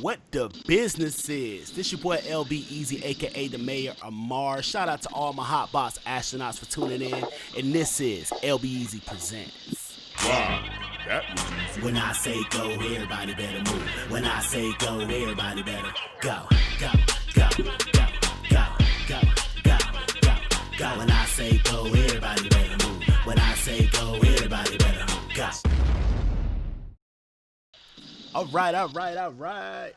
what the business is. This your boy LBEZ, aka the Mayor of Mars. Shout out to all my Hotbox astronauts for tuning in. And this is LBEZ Presents. Wow, that was easy. When I say go, everybody better move. When I say go, everybody better go. Go, go, go, go, go, go, go, go. When I say go, everybody better move. When I say go, everybody better go. All right.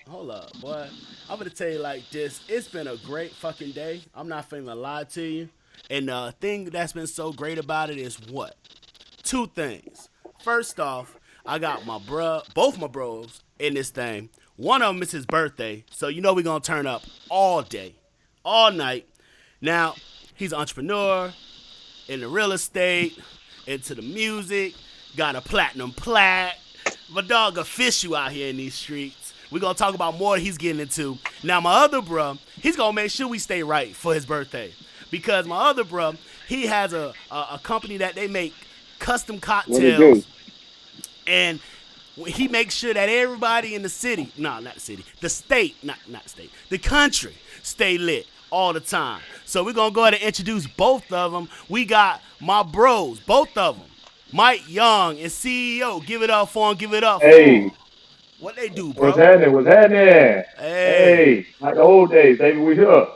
Hold up, boy. I'm gonna tell you like this. It's been a great fucking day. I'm not finna lie to you. And the thing that's been so great about it is what? Two things. First off, I got both my bros in this thing. One of them is his birthday, so you know we're gonna turn up all day, all night. Now, he's an entrepreneur, in the real estate, into the music, got a platinum plaque. My dog official out here in these streets. We're going to talk about more he's getting into. Now, my other bro, he's going to make sure we stay right for his birthday. Because my other bro, he has a company that they make custom cocktails. And he makes sure that everybody in the city, not the city, the state, not the state, the country stay lit all the time. So we're going to go ahead and introduce both of them. We got my bros, both of them. Mike Young and CEO. Give it up for him. Give it up for him. What they do, bro? What's happening? Hey, like the old days, baby. We here.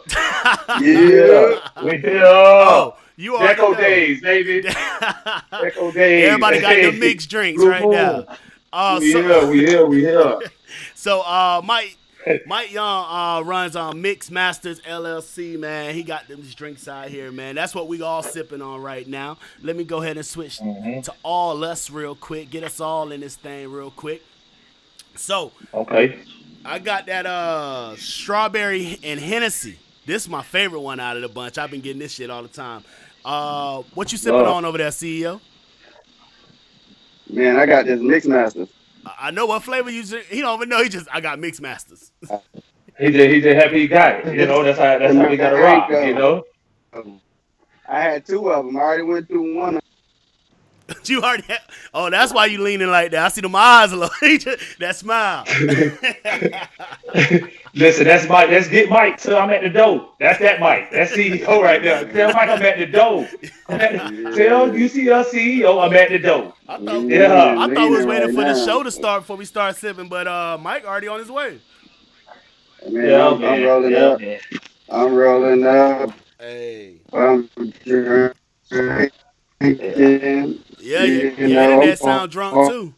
Yeah, we here. Oh, you are Deco days, baby. Deco days. Everybody got the mixed drinks right now. We here. So, Mike Young runs on Mix Masters LLC, man. He got them drinks out here, man. That's what we all sipping on right now. Let me go ahead and switch to all us real quick. Get us all in this thing real quick. So, okay, I got that strawberry and Hennessy. This is my favorite one out of the bunch. I've been getting this shit all the time. What you sipping on over there, CEO? Man, I got this Mix Masters. I know what flavor you drink. He don't even know. I got Mix Masters. He just happy he got it. You know, that's how we got to rock. You know. I had two of them. I already went through one. You already had, oh, that's why you leaning like that. I see them eyes a little. That smile. Listen, that's Mike. Let's get Mike till I'm at the door. That's that Mike. That's CEO right there. Tell Mike I'm at the door. Tell UCL CEO I'm at the door. I thought we was waiting for the show to start before we start sipping, but Mike already on his way. Man, I'm rolling up. Man. I'm rolling up. Hey. Yeah, your internet sound drunk too.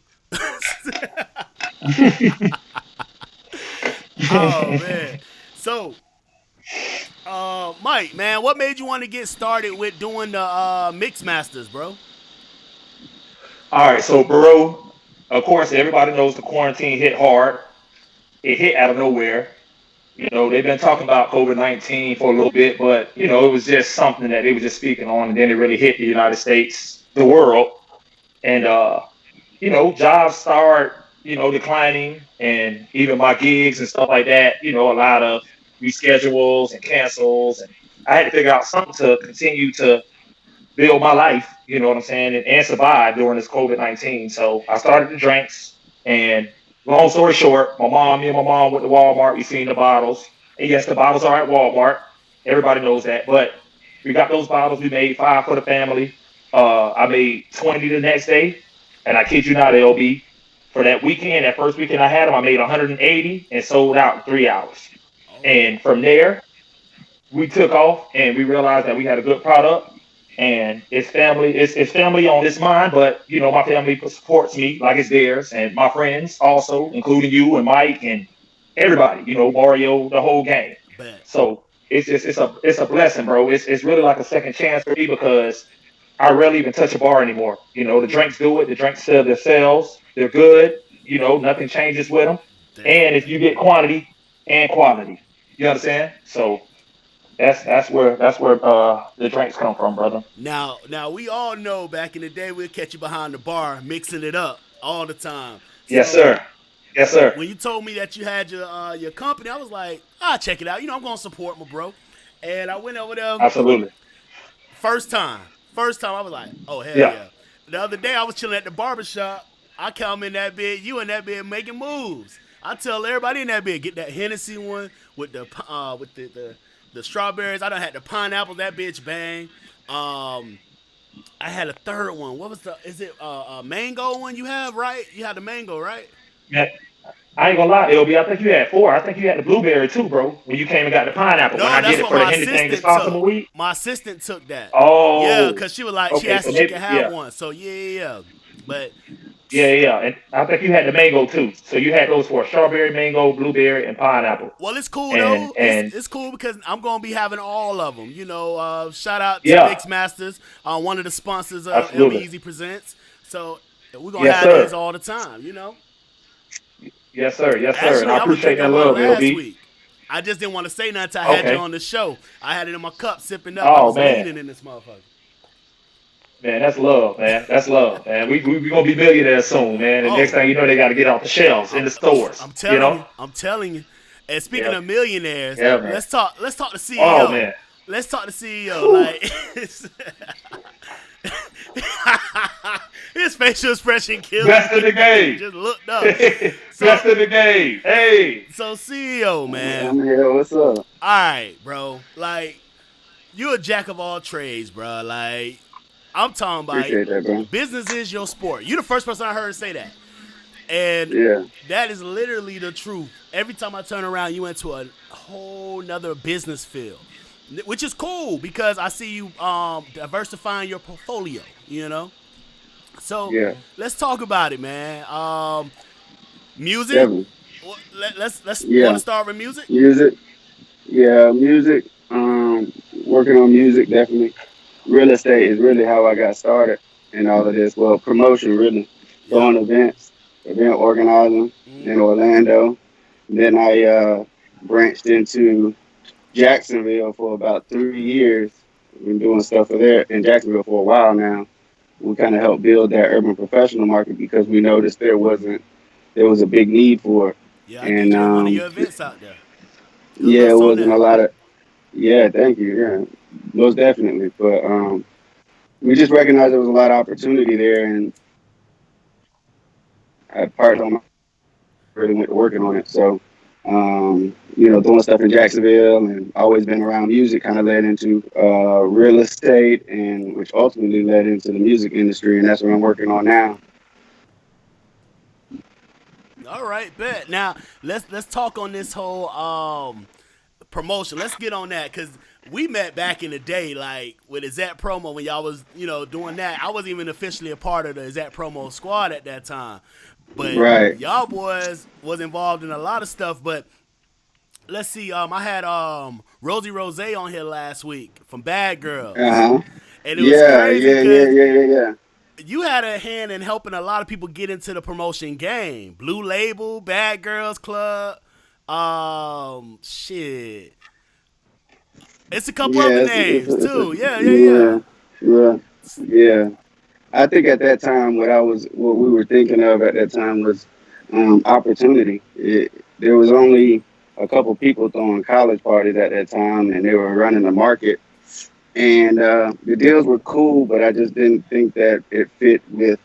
Oh man. So Mike, man, what made you want to get started with doing the Mix Masters, bro? All right, so bro, of course everybody knows the quarantine hit hard. It hit out of nowhere. You know, they've been talking about COVID-19 for a little bit, but, you know, it was just something that they were just speaking on, and then it really hit the United States, the world. And, you know, jobs start, you know, declining, and even my gigs and stuff like that, you know, a lot of reschedules and cancels. And I had to figure out something to continue to build my life, you know what I'm saying, and survive during this COVID-19. So I started the drinks, and long story short, me and my mom went to Walmart. We seen the bottles. And yes, the bottles are at Walmart. Everybody knows that. But we got those bottles. We made 5 for the family. I made 20 the next day. And I kid you not, LB, for that weekend, that first weekend I had them, I made 180 and sold out in 3 hours. And from there, we took off and we realized that we had a good product. And it's family on this mind, but, you know, my family supports me like it's theirs, and my friends also, including you and Mike and everybody, you know, Mario, the whole gang. So it's a blessing, bro. It's really like a second chance for me because I rarely even touch a bar anymore. You know, the drinks do it. The drinks sell themselves. They're good. You know, nothing changes with them. And if you get quantity and quality, you understand? So That's where the drinks come from, brother. Now we all know back in the day we'd catch you behind the bar mixing it up all the time. So, yes, sir. When you told me that you had your company, I was like, I'll check it out. You know, I'm gonna support my bro. And I went over there. Absolutely. First time I was like, oh hell yeah. The other day I was chilling at the barbershop. I come in that bed, you in that bed making moves. I tell everybody in that bed, get that Hennessy one with the strawberries. I done had the pineapple, that bitch bang. Um, I had a third one. What was the? Is it a mango one you have? Right? You had the mango, right? Man, I ain't gonna lie, LB. I think you had four. I think you had the blueberry too, bro. When you came and got the pineapple. When No, I did that's it what for the my anything assistant responsible took. week. My assistant took that. Yeah, Oh, cause she was like, she okay. asked So if she could maybe, have yeah, one. So yeah, yeah, yeah. But yeah, yeah, yeah. And I think you had the mango too. So you had those for strawberry, mango, blueberry, and pineapple. well, it's cool And though. It's and it's cool because I'm gonna be having all of them. Shout out to yeah, Mix Masters, one of the sponsors of absolutely. LBEZ Presents. So we're gonna Yes, have these sir. all the time. You know. Yes, sir. Yes, sir. And Actually, I I was appreciate drinking that one love, last LB. week. I just didn't want to say nothing until I had you Okay. on the show. I had it in my cup, sipping up. I Oh was man, leaning in this motherfucker. man, that's love, man. That's love, man. We gonna be millionaires soon, man. And next Oh, thing you know, they got to get off the shelves in I'm, the stores. I'm You telling know? you, I'm telling you. And speaking Yeah. of millionaires, Yeah, man. let's talk to Oh CEO. man. Let's talk to CEO. Whew. Like his facial expression killing Best in the me. He game. just looked up. So Best in the game. Hey. so CEO, man. I'm here. What's up? All right, bro. Like you're a jack of all trades, bro. Like I'm talking about Appreciate that, bro. business is your sport. You're the first person I heard say that. And Yeah. that is literally the truth. Every time I turn around, you into a whole nother business field, which is cool because I see you diversifying your portfolio. So Yeah. let's talk about it, man. Music. Definitely. Let's want to Yeah. start with music. Music. Yeah. Music. Working on music, definitely. Real estate is really how I got started in all of this. Well, promotion, really. Yep. Throwing events, event organizing in Mm, Orlando. Then I branched into Jacksonville for about 3 years. Been doing stuff for there in Jacksonville for a while now. We kind of helped build that urban professional market because we noticed there was a big need for it. yeah, I And DJ one of your events out there. Good yeah, it looks on wasn't a that. lot of yeah, thank you. Yeah, most definitely. But we just recognized there was a lot of opportunity there, and I part on my really went to working on it. So, doing stuff in Jacksonville and always been around music kind of led into real estate, and which ultimately led into the music industry, and that's what I'm working on now. All right, bet. Now let's talk on this whole promotion. Let's get on that because we met back in the day, like with Exact Promo when y'all was doing that. I wasn't even officially a part of the Exact Promo squad at that time, but Right. y'all boys was involved in a lot of stuff. But let's see. I had Rosie Rose on here last week from Bad Uh Girls, huh. and it was Yeah. crazy Yeah. Yeah. because Yeah. Yeah. Yeah. you had a hand in helping a lot of people get into the promotion game. Blue Label, Bad Girls Club, shit. It's a couple other Yeah. names too. Yeah, yeah, yeah. Yeah. Yeah. Yeah. I think at that time, what we were thinking of at that time was opportunity. There was only a couple people throwing college parties at that time, and they were running the market. And the deals were cool, but I just didn't think that it fit with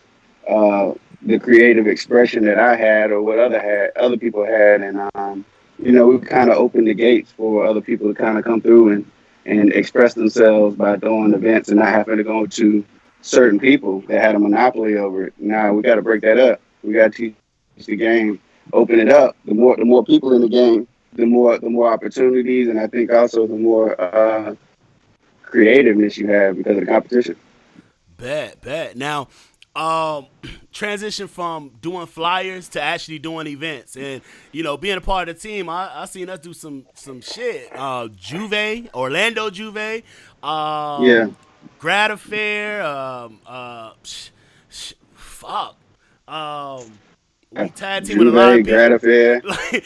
uh, the creative expression that I had or what other people had. And we kind of opened the gates for other people to kind of come through and express themselves by throwing events and not having to go to certain people that had a monopoly over it. Now we got to break that up. We got to teach the game, open it up. The more people in the game, the more opportunities, and I think also the more creativeness you have because of the competition. Bet, bet. Now, um, transition from doing flyers to actually doing events, and being a part of the team. I seen us do some shit. Orlando Juve, Yeah, Grad Affair, fuck. We tag team with a lot of Juve, Grad people. Affair, Like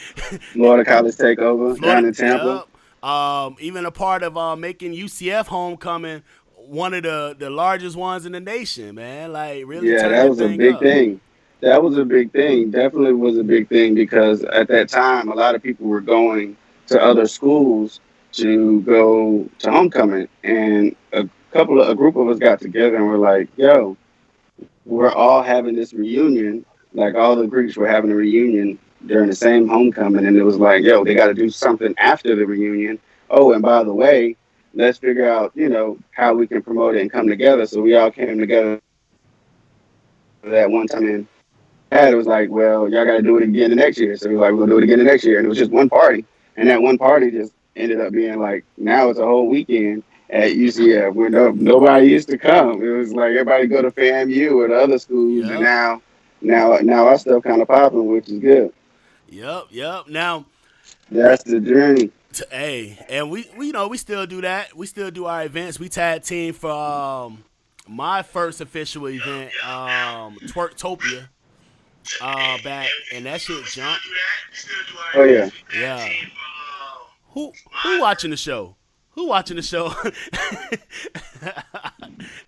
Florida College Takeover Florida, down in Tampa. yep. Even a part of making UCF homecoming one of the largest ones in the nation, man. Like really Yeah, turn that that was a thing big up. thing. That was a big thing. Definitely was a big thing because at that time, a lot of people were going to other schools to go to homecoming, and a group of us got together and we're like, "Yo, we're all having this reunion. Like all the Greeks were having a reunion during the same homecoming, and it was like, yo, they got to do something after the reunion. Oh, and by the way, let's figure out, how we can promote it and come together. So we all came together that one time, and had, it was like, well, y'all got to do it again the next year. So we were like, we're gonna do it again the next year, and it was just one party, and that one party just ended up being like, now it's a whole weekend at UCF where nobody used to come. It was like everybody go to FAMU or the other schools, and Yep. now our stuff kind of popping, which is good. Yep. Yep. Now, That's the journey. hey, and we we still do that. We still do our events. We tag team for my first official event, Twerktopia, back, and that shit jumped. Oh yeah. Yeah. Who watching the show? Who watching the show?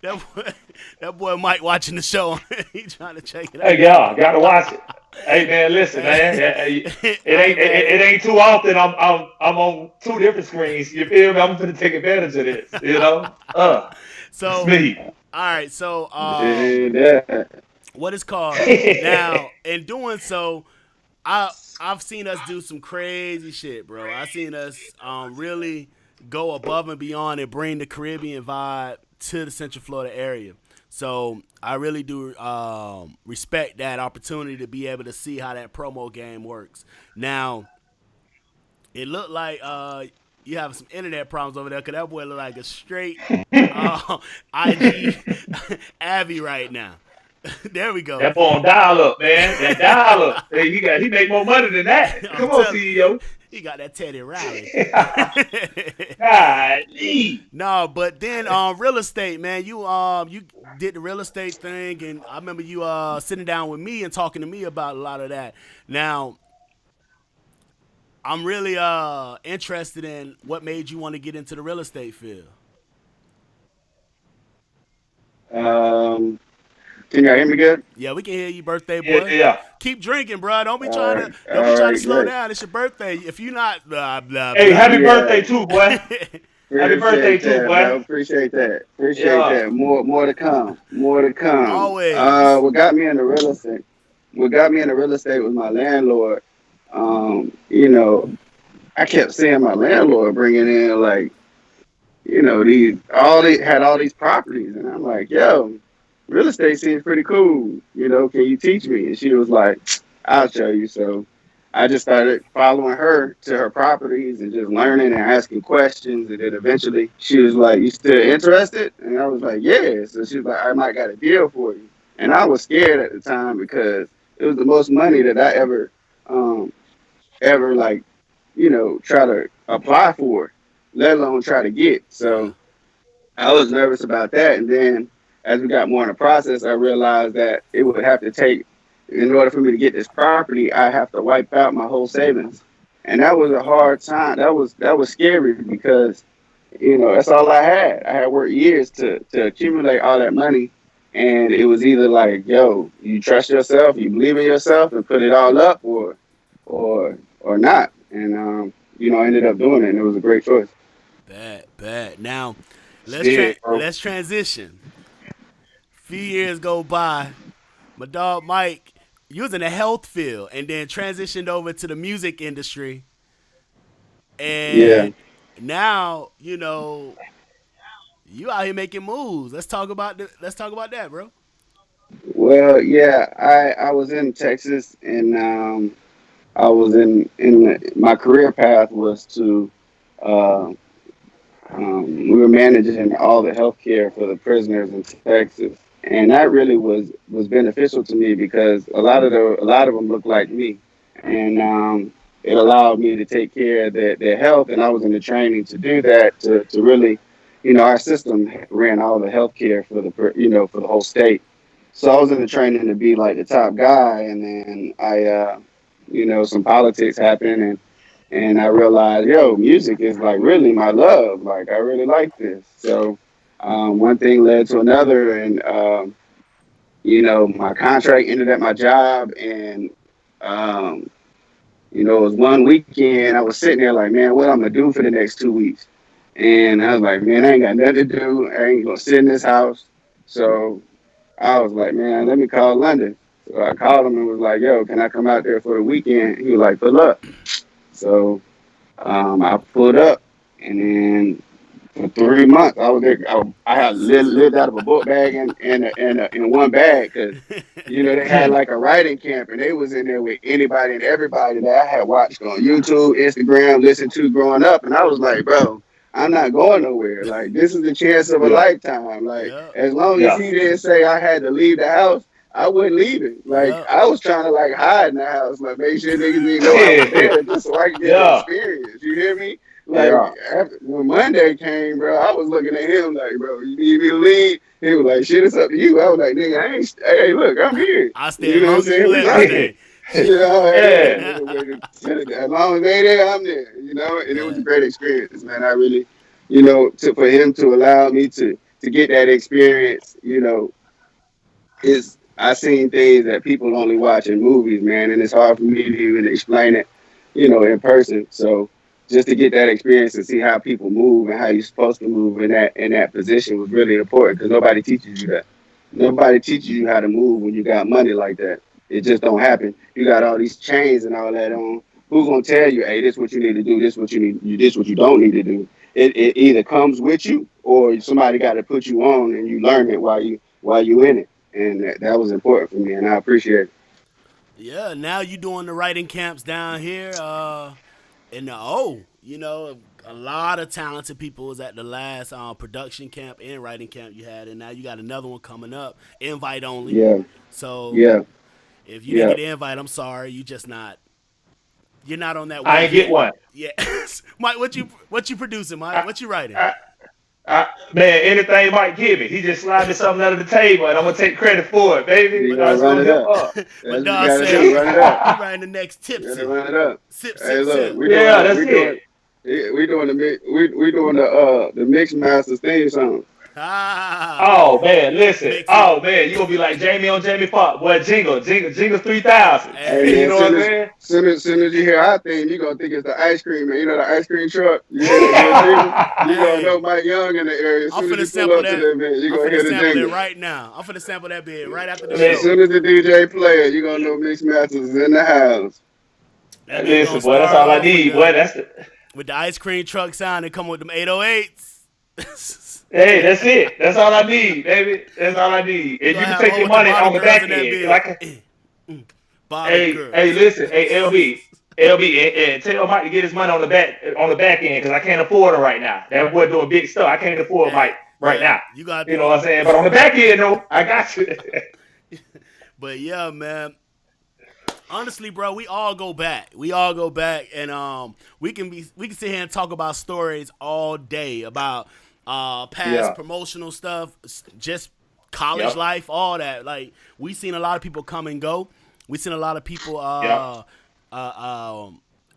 that boy, that boy Mike watching the show. He trying to check it Hey, out. y'all, gotta watch it. Hey, man, listen, man. Hey, It ain't man. it ain't too often I'm on two different screens. You feel me? I'm gonna take advantage of this. It's So, me. all right. So, Yeah. what is called now? In doing so, I I've seen us do some crazy shit, bro. I've seen us really go above and beyond and bring the Caribbean vibe to the Central Florida area. So I really do respect that opportunity to be able to see how that promo game works. Now it looked like you have some internet problems over there because that boy look like a straight uh, IG Abby right now. There we go. That boy on dial up, man. That dial up. Hey, he make more money than that. I'm Come on, telling CEO. he got that Teddy Riley. Golly. No, but then real estate, man. You did the real estate thing, and I remember you sitting down with me and talking to me about a lot of that. Now I'm really interested in what made you want to get into the real estate field. Um, can y'all hear me good? Yeah, we can hear you, birthday Yeah, boy. yeah. Keep drinking, bro. All right. Don't be All trying to right. slow Great. down. It's your birthday. If you not blah blah Hey, blah. happy Yeah. birthday too, boy. Happy birthday Appreciate too, that, boy. bro. Appreciate that. Appreciate Yeah. that. More to come. More to come. Always. What got me into real estate? What got me into real estate was my landlord. You know, I kept seeing my landlord bringing in like, these all these properties, and I'm like, yo, real estate seems pretty cool. Can you teach me? And she was like, I'll show you. So I just started following her to her properties and just learning and asking questions. And then eventually she was like, you still interested? And I was like, yeah. So she was like, I might got a deal for you. And I was scared at the time because it was the most money that I um, ever like, try to apply for, let alone try to get. Yeah. So I was nervous about that. And then as we got more in the process, I realized that it would have to take, in order for me to get this property, I have to wipe out my whole savings. And that was a hard time. That was scary because, that's all I had. I had worked years to accumulate all that money. And it was either like, yo, you trust yourself, you believe in yourself and put it all up or not. And I ended up doing it and it was a great choice. Bad, bad. Now, Yeah, bro. let's transition. Few years go by. My dog Mike, you was in the health field and then transitioned over to the music industry. Yeah. And now, you out here making moves. Let's talk about that, bro. Well, yeah, I was in Texas, and I was my career path was to uh, we were managing all the healthcare for the prisoners in Texas, and that really was beneficial to me because a lot of them looked like me, and it allowed me to take care of their health, and I was in the training to do that to really, our system ran all the healthcare for for the whole state. So I was in the training to be like the top guy, and then some politics happened, and I realized, yo, music is like really my love. Like I really like this. So one thing led to another, and my contract ended at my job, and um, it was one weekend. I was sitting there like, man, what I'm gonna do for the next 2 weeks? And I was like, man, I ain't got nothing to do. I ain't gonna sit in this house. So I was like, man, let me call London. So I called him and was like, "Yo, can I come out there for the weekend?" He was like, "Pull up." So I pulled up, and then for 3 months I was there. I had lived out of a book bag in one bag because they had like a writing camp, and they was in there with anybody and everybody that I had watched on YouTube, Instagram, listened to growing up, and I was like, bro. I'm not going nowhere. Like this is the chance of a Yeah, lifetime. Like Yep. as long as yeah, he didn't say I had to leave the house, I wouldn't leave it. Like Yep. I was trying to like hide in the house, like make sure niggas didn't know I was yeah, there, just so I could get the yeah, experience. You hear me? Like yeah. when Monday came, bro, I was looking at him like, bro, you need me to leave? He was like, shit, it's up to you. I was like, nigga, I ain't. Hey, look, I'm here. I stay You as know what I'm long as you saying? We let me rocking. stay. Shit, hey, Yeah, as long as they there, I'm there. And it was a Man. great experience, man. I really, for him to allow me to get that experience, is I seen things that people only watch in movies, man, and it's hard for me to even explain it, in person. So just to get that experience and see how people move and how you're supposed to move in that position was really important because nobody teaches you that. Nobody teaches you how to move when you got money like that. It just don't happen. You got all these chains and all that on. Who's gonna tell you, hey, this is what you need to do, this is what you need, this is what you don't need to do. It either comes with you or somebody got to put you on and you learn it while you in it, and that was important for me, and I appreciate it. Yeah, now you doing the writing camps down here in the O. A lot of talented people was at the last production camp and writing camp you had, and now you got another one coming up, invite only. Yeah, So yeah, if you didn't yeah. get the invite, I'm sorry, you're not on that I wave ain't get yet. one. Yeah, Mike, what you producing, Mike? I, What you writing? I, man, anything Mike give me, he just slide me something under the table, and I'm gonna take credit for it, baby. You But gotta That's run gonna it help up. up. but That's what you dog gotta said do. Run it up. he writing the next You gotta tipsy. run it up. Sip, Hey, sip, look, sip. we doing Yeah, the that's we doing it. we doing the mix masters theme song. Ah, Oh man, listen. mix it. Oh man, you gonna be like Jamie on Jamie Foxx. Boy, jingle 3000. Hey You man, Hey, know what I'm saying? soon as you hear our theme, you gonna think it's the ice cream man. You know the ice cream truck. You hear that little jingle, you gonna know hey. Mike Young in the area. As I'm soon as finna you pull sample up to that. the event, you I'm gonna finna hear the sample it jingle. right now. I'm finna sample that bit right after the As show. soon as the DJ play it, you gonna know Mix Masters is in the house. That bit gonna Listen, boy, that's start all I off with need, boy. the That's the with the ice cream truck sound and come with them 808s. hey, that's it. That's all I need, baby. That's all I need. You And you gonna can have a take whole your bunch of money bottle on the girls back in that end. bit. Like, Bottle hey, girls. listen, hey, LB, and tell Mike to get his money on the back end because I can't afford him right now. That boy doing big stuff. I can't afford Hey, Mike right yeah, now. you got You know what I'm saying? But on the back end, though, I got you. but yeah, man. Honestly, bro, we all go back. We all go back, and we can sit here and talk about stories all day about past Yeah. promotional stuff, just college Yep. life, all that. Like we seen a lot of people come and go. We seen a lot of people. Yep.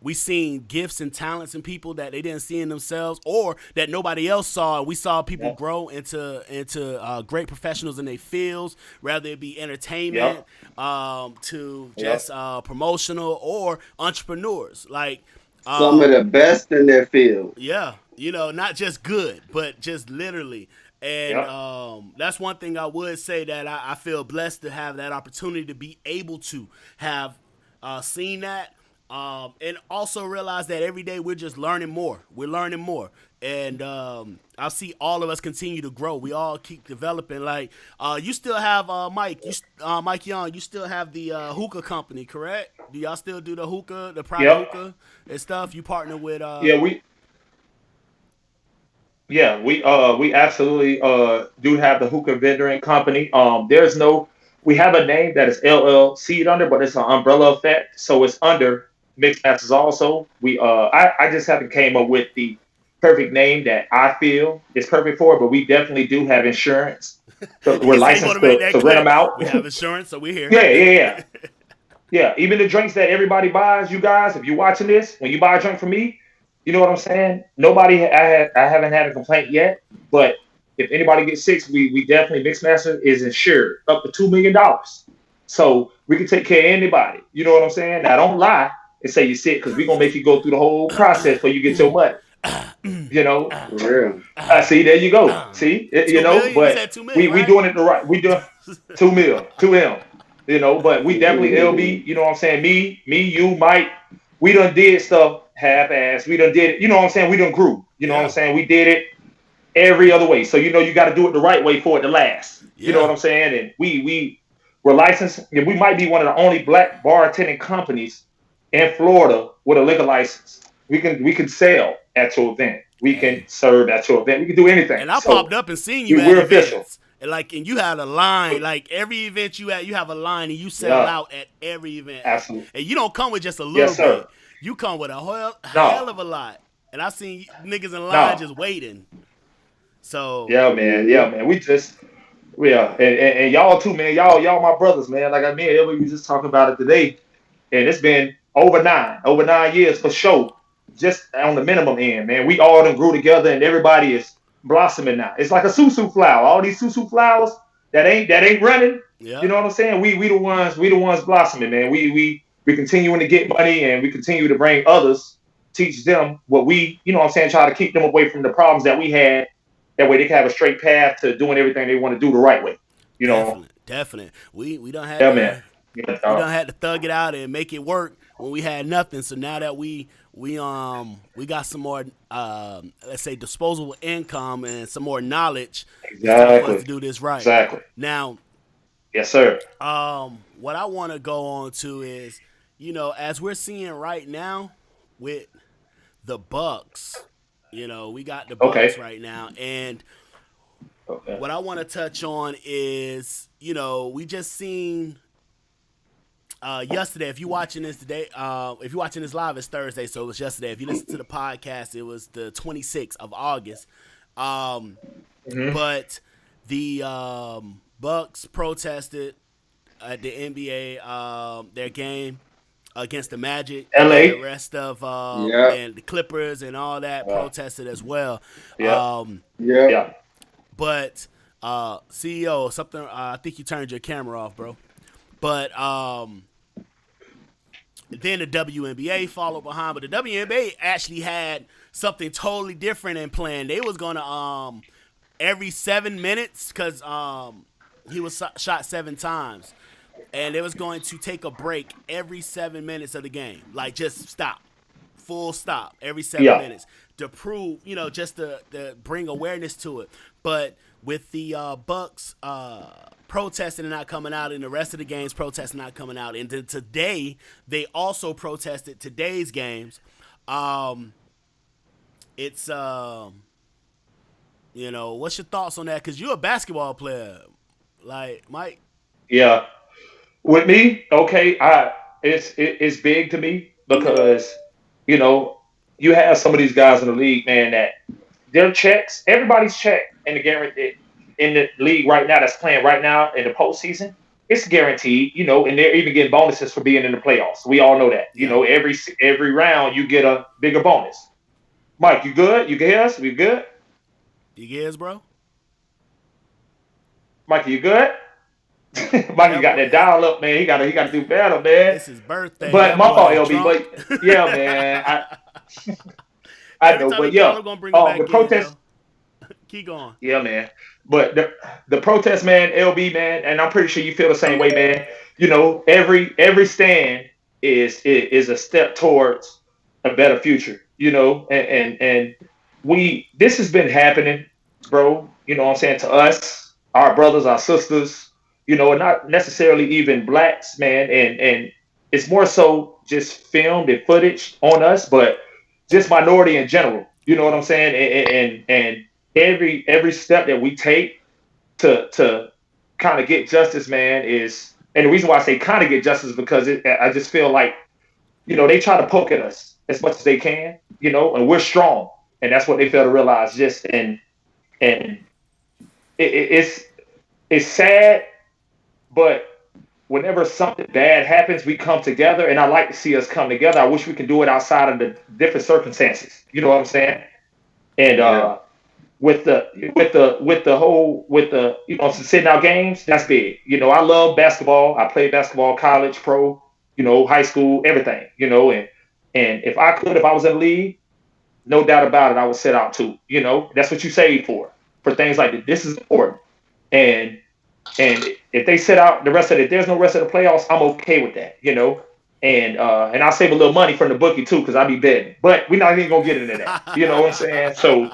We seen gifts and talents in people that they didn't see in themselves or that nobody else saw. We saw people Yep. grow into great professionals in their fields, whether it be entertainment, Yep. to Yep. just promotional or entrepreneurs. Like, Some of the best in their field. yeah, not just good, but just literally. And Yep. that's one thing I would say that I feel blessed to have that opportunity to be able to have seen that. And also realize that every day we're just learning more. We're learning more. And I see all of us continue to grow. We all keep developing. Like you still have Mike, Mike Young. You still have the hookah company, correct? Do y'all still do the hookah, the private Yep. hookah and stuff? You partner with Yeah. We absolutely do have the hookah vendoring company. There's no we have a name that is LLC under, but it's an umbrella effect, so it's under Mixed Masters also. I just haven't came up with the perfect name that I feel is perfect for it, but we definitely do have insurance. So we're you say you want licensed to make that to rent clear. them out. We have insurance, so we're here. Yeah, yeah, yeah. Yeah, even the drinks that everybody buys, you guys, if you're watching this, when you buy a drink from me, you know what I'm saying? I haven't had a complaint yet, but if anybody gets sick, we definitely Mixmaster is insured up to $2 million, so we can take care of anybody. You know what I'm saying? Now don't lie and say you're sick because we're gonna make you go through the whole process before you get your money. You know, For real. see there you go. See, you Two know, million? You but said 2 million, we right? doing it the right. We doing 2 mil, 2 M. But we definitely LB. You know what I'm saying? You, Mike. We done did stuff half-ass. We done did it. You know what I'm saying? We done grew. You know what I'm Yeah, saying? We did it every other way. So you got to do it the right way for it to last. You know yeah. what I'm saying? And we're licensed. And we might be one of the only black bartending companies in Florida with a liquor license. We can sell at your event. We can Hey, serve at your event. We can do anything. and I popped So up and seen you at we're official. events. And you had a line. Like every event you at, you have a line, and you sell Yeah, out at every event. absolutely. And you don't come with just a little Yes, sir. bit. You come with a hell No, of a lot. And I seen niggas in line no. just waiting. So Yeah, man. Yeah, man. Yeah, and y'all too, man. Y'all my brothers, man. Like I mean, we was just talking about it today, and it's been over 9 years for sure. Just on the minimum end, man. We all done grew together, and everybody is blossoming now. It's like a susu flower. All these susu flowers that ain't running. You yep, know what I'm saying? We the ones blossoming, man. We continuing to get money, and we continue to bring others, teach them what we, what I'm saying, try to keep them away from the problems that we had. That way they can have a straight path to doing everything they want to do the right way. You know? definitely, definitely. We don't had Yeah, man. to Yeah, we dog. done had to thug it out and make it work when we had nothing. So now that we got some more let's say disposable income and some more knowledge, it's time for us to Exactly. do this right. Exactly. Now, Yes, sir. what I want to go on to is, as we're seeing right now with the Bucks, we got the Bucks Okay. right now, and Okay. what I want to touch on is, we just seen yesterday. If you're watching this today, if you're watching this live, it's Thursday, so it was yesterday. If you listen to the podcast, it was the 26th of August. Um, Hmm. but the Bucks protested at the NBA their game against the Magic, and then the LA. rest of Yep. and the Clippers and all that Uh, protested as well. yeah. Yep. Yeah. But CEO, something I think you turned your camera off, bro. But then the WNBA followed behind, but the WNBA actually had something totally different in plan. They was gonna every 7 minutes, because he was shot 7 times, and they was going to take a break every 7 minutes of the game, like just stop, full stop every seven Yeah. minutes to prove, just to bring awareness to it. But with the Bucks protesting and not coming out, and the rest of the games protesting not coming out, and then today they also protested today's games. Um, it's what's your thoughts on that? Because you're a basketball player, like Mike. Yeah. With me, okay, it's big to me because you know you have some of these guys in the league, man, that their checks, everybody's check in the guarantee in the league right now that's playing right now in the postseason, it's guaranteed, and they're even getting bonuses for being in the playoffs. We all know that. Yeah, Every round you get a bigger bonus. Mike, you good? You can hear us? We good? you guys, bro. Mike, you good? Mikey That got boy, that dial up, man. He got to do better, man. it's his birthday. But That my boy fault, is LB. drunk. But yeah, man, I Every know. time he But call, yeah, I'm gonna bring him the back in protest, though. Keep going. yeah, man. But the protest, man, LB, man, and I'm pretty sure you feel the same way, man. Every stand is a step towards a better future. And we this has been happening, bro. You know what I'm saying, to us, our brothers, our sisters. And not necessarily even blacks, man. And it's more so just filmed and footage on us, but just minority in general. You know what I'm Yep. saying? And every step that we take to kind of get justice, man, and the reason why I say kind of get justice is because I just feel like they try to poke at us as much as they can, and we're strong, and that's what they fail to realize. Just and it's sad, but whenever something bad happens, we come together, and I like to see us come together. I wish we could do it outside of the different circumstances. You know what I'm saying? And Yeah. with the sitting out games, that's big. I love basketball. I played basketball, college, pro, high school, everything. And if I was in the league, no doubt about it, I would sit out too. That's what you save for things like this. This is important. And And if they sit out the rest of it, there's no rest of the playoffs, I'm okay with that, you know. And I'll save a little money from the bookie too, because I be betting. But we're not even gonna get into that. You know what I'm saying? So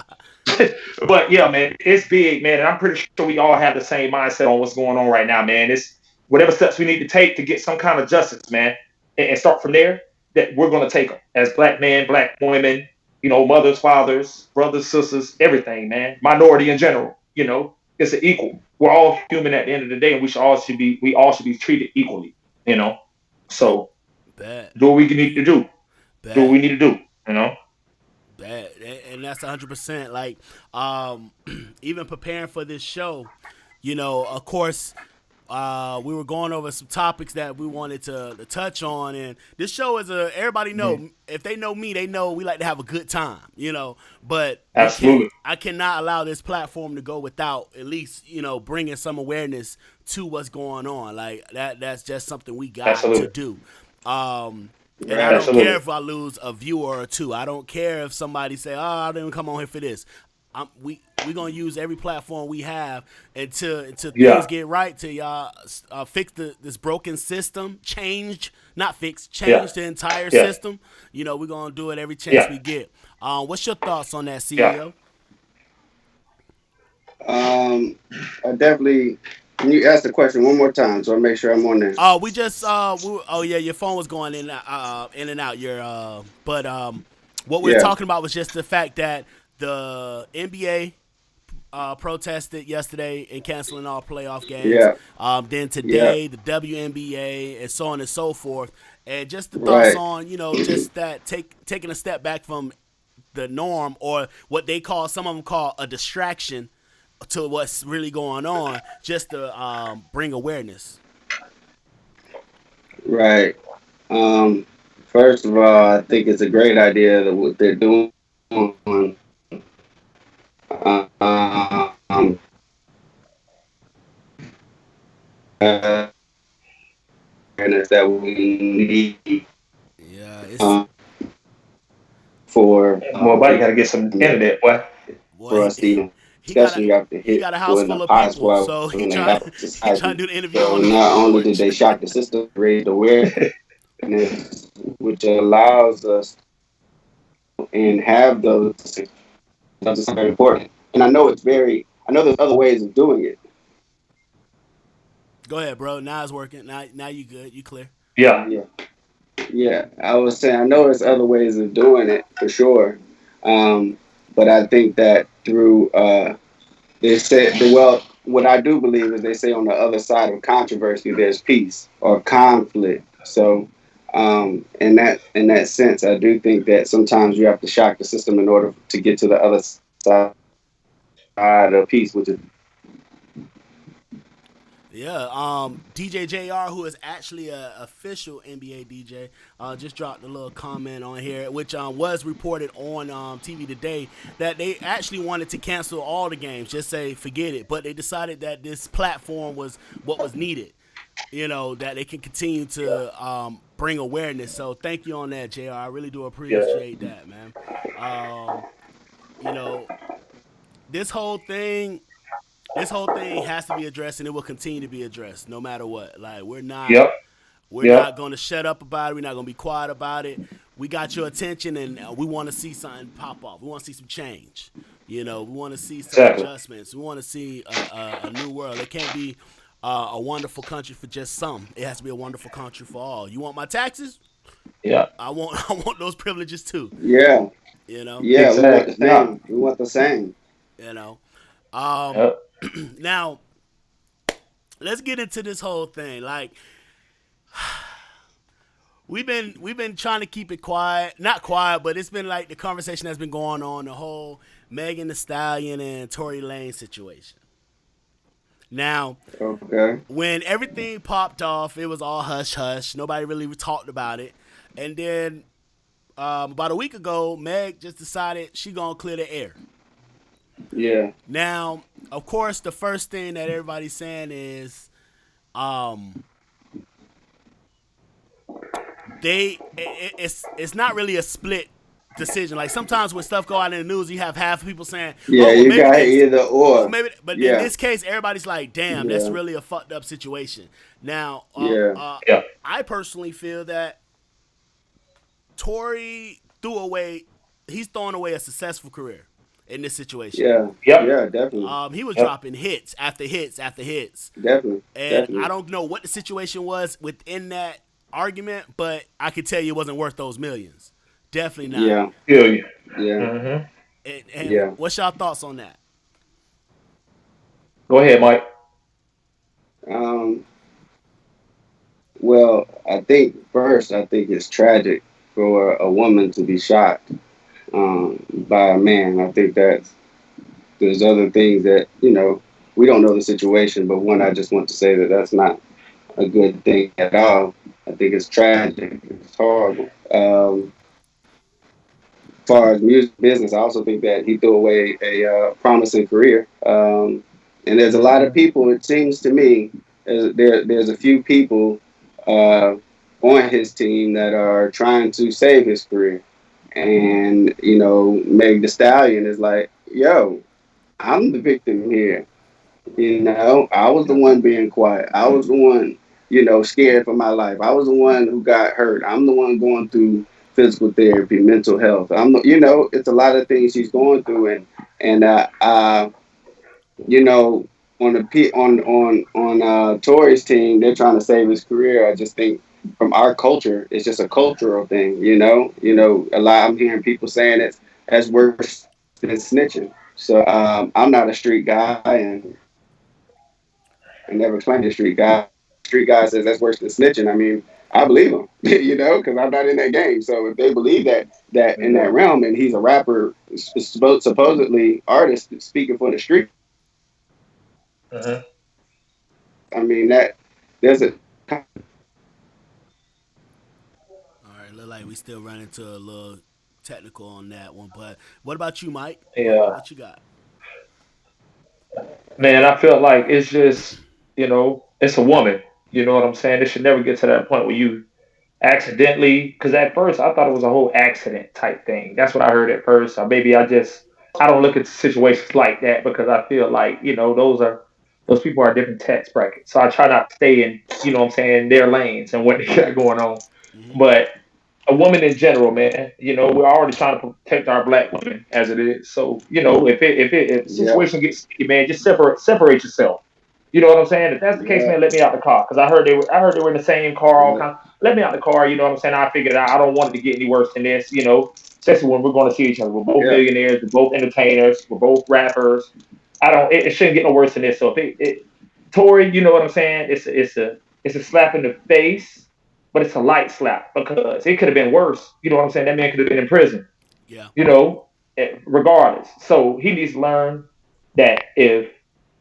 but yeah, man, it's big, man. And I'm pretty sure we all have the same mindset on what's going on right now, man. It's whatever steps we need to take to get some kind of justice, man, and start from there. That we're going to take them as black men, black women, you know, mothers, fathers, brothers, sisters, everything, man. Minority in general, you know, it's an equal. We're all human at the end of the day, and we all should be treated equally, you know. So Bad, do what we need to do. Do what bad, we need to do, you know. bad, and that's 100%. Like, um, even preparing for this show, of course, we were going over some topics that we wanted to touch on, and this show is everybody Mhm. know, if they know me, they know we like to have a good time, but Absolutely, I cannot allow this platform to go without at least bringing some awareness to what's going on. Like that's just something we got to absolutely, do. And I Right. don't care absolutely. if I lose a viewer or two. I don't care if somebody say, "Oh, I didn't come on here for this." We gonna use every platform we have until things Yeah, get right. Till y'all fix this broken system, not fix, yeah, change the entire yeah, system. We're gonna do it every chance yeah, we get. What's your thoughts on that, yeah. CEO? Um, I definitely. Can you ask the question one more time so I make sure I'm on there? Oh, oh yeah, your phone was going in and out. But what we were Yeah. talking about was just the fact that the NBA protested yesterday in canceling all playoff games. Yeah. Then Yeah. today, the WNBA and so on and so forth. And just the thoughts Right. on, just that taking a step back from the norm, or what some of them call a distraction to what's really going on, just to bring awareness. Right. Um, First of all, I think it's a great idea that what they're doing. Um, Awareness that we need Yeah, it's um, for Well, buddy, got to get some internet, boy. boy, for us to even, he got a especially after he hit got a house when the full of highest people, was so he when they trying have he trying society. to do the interview So on the not front only did porch. they shock the system, raised awareness, which allows us and have those. That's very important. And I know there's other ways of doing it. Go ahead, bro. Now it's working. Now you good. You clear. Yeah, Yeah. Yeah. I was saying, I know there's other ways of doing it for sure. Um, but I think that through, they say, well, what I do believe is they say on the other side of controversy, there's peace or conflict. So, in that sense, I do think that sometimes you have to shock the system in order to get to the other side of peace, which is Yeah. DJ JR, who is actually a official NBA DJ, just dropped a little comment on here, which was reported on TV today, that they actually wanted to cancel all the games, just say forget it, but they decided that this platform was what was needed. That they can continue to bring awareness. So thank you on that, JR. I really do yeah, appreciate that, man. Um, you know, this whole thing this whole thing has to be addressed, and it will continue to be addressed no matter what. Like yep, we're yep, not going to shut up about it. We're not going to be quiet about it. We got your attention, and we want to see something pop off. We want to see some change. We want to see some exactly. adjustments. We want to see a new world. It can't be a wonderful country for just some. It has to be a wonderful country for all. You want my taxes? Yeah, I want I want those privileges too. yeah, You know. yeah. We want the exactly. Yeah, same. We want the same. You know. Um, yep, Now let's get into this whole thing. Like we've been trying to keep it quiet, not quiet, but it's been like the conversation that's been going on, the whole Megan Thee Stallion and Tory Lane situation. Now, Okay. when everything popped off, it was all hush hush. Nobody really talked about it, and then about a week ago, Meg just decided she gonna clear the air. Yeah. Now, of course, the first thing that everybody's saying is, um, it's not really a split. decision. Like sometimes when stuff go out in the news, you have half the people saying, Yeah, "Oh, well, you maybe got this." either Oh, or. maybe, but in Yeah, this case, everybody's like, "Damn, that's yeah, really a fucked up situation." Now, yeah, Yeah. I personally feel that Tory threw away. He's throwing away a successful career in this situation. yeah, Yep. yeah, definitely, He was Yep. dropping hits after hits after hits, definitely, and I definitely. don't know what the situation was within that argument, but I could tell you it wasn't worth those millions. Definitely not. Yeah, Feel you. yeah, Mm-hmm. And yeah. what's y'all thoughts on that? Go ahead, Mike. Um, well, I think it's tragic for a woman to be shot by a man. I think that there's other things that we don't know the situation, but one, I just want to say that that's not a good thing at all. I think it's tragic. It's horrible. As far as music business, I also think that he threw away a promising career. And there's a lot of Mm-hmm. people. It seems to me there's a few people uh, on his team that are trying to save his career. And Meg The Stallion is like, "Yo, I'm the victim here. I was the Yeah. one being quiet. I was the one, scared for my life. I was the one who got hurt. I'm the one going through physical therapy, mental health. It's a lot of things she's going through, and you know, on the Tory's team, they're trying to save his career. I just think from our culture, it's just a cultural thing. A lot. I'm hearing people saying that's worse than snitching. So I'm not a street guy, and I never claimed a street guy. Street guy says that's worse than snitching. I mean, I believe him, because I'm not in that game. So if they believe that in that Yeah. realm, and he's a rapper, supposedly artist speaking for the street, Mm-hmm. I mean that there's a All right, look like we still run into a little technical on that one. But what about you, Mike? Yeah. What you got? Man, I feel like it's just, it's a woman. You know what I'm saying? It should never get to that point where you accidentally, because at first I thought it was a whole accident type thing. That's what I heard at first. Or maybe I don't look at situations like that because I feel like, those people are different tax brackets. So I try not to stay in, what I'm saying, their lanes and what they got going on. Mm-hmm. But a woman in general, man, we're already trying to protect our black women as it is. So, if the yeah, situation gets sticky, man, just separate yourself. You know what I'm saying? If that's the case, yeah, man, let me out the car because I heard they were in the same car all yeah, kind. Let me out the car. You know what I'm saying? I figured out I don't want it to get any worse than this. Especially when we're going to see each other. We're both yeah, millionaires. We're both entertainers. We're both rappers. I don't. It shouldn't get no worse than this. So if Tory, you know what I'm saying? It's a slap in the face, but it's a light slap because it could have been worse. You know what I'm saying? That man could have been in prison. Yeah. Regardless. So he needs to learn that if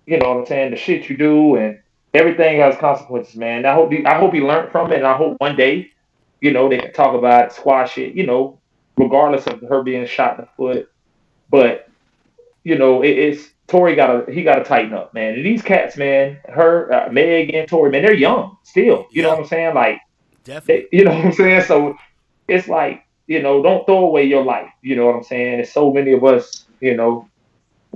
what I'm saying, the shit you do and everything has consequences, man. I hope he learned from it, and I hope one day, they can talk about it, squash it, regardless of her being shot in the foot. But it's Tory he gotta tighten up, man. And these cats, man, her, Meg and Tory, man, they're young still. You know what Yep. I'm saying? Like Definitely. you know what I'm saying. So it's like don't throw away your life. You know what I'm saying? There's so many of us,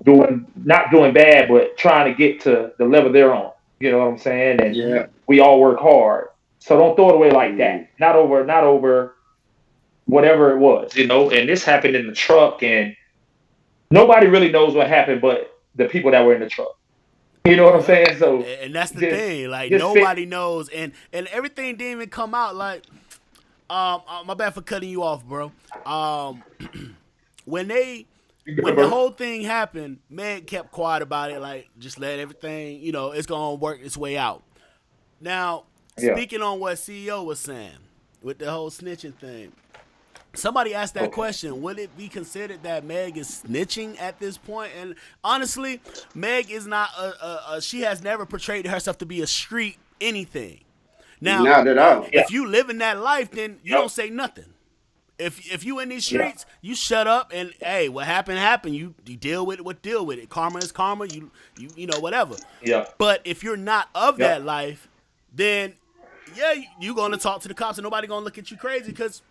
doing not doing bad, but trying to get to the level they're on. You know what I'm saying? And Mm-hmm. yeah. we all work hard. So don't throw it away like that. Mm, Not over whatever it was. And this happened in the truck and nobody really knows what happened but the people that were in the truck. You know what I'm Yep. saying? So And that's the just thing. Like just fit. nobody knows, and everything didn't even come out. Like, my bad for cutting you off, bro. Um, when they when the whole thing happened, Meg kept quiet about it. Like, just let everything, it's gonna work its way out. Now, Yeah. speaking on what CEO was saying with the whole snitching thing, somebody asked that Okay. question: would it be considered that Meg is snitching at this point? And honestly, Meg is not she has never portrayed herself to be a street anything. Now, not at all. Yeah. if you live in that life, then you Yep. don't say nothing. If you in these Yeah. streets, you shut up and hey, what happened happened. You deal with it. What deal with it? Karma is karma. You whatever. Yeah. But if you're not of Yeah. that life, then yeah, you gonna talk to the cops and nobody gonna look at you crazy because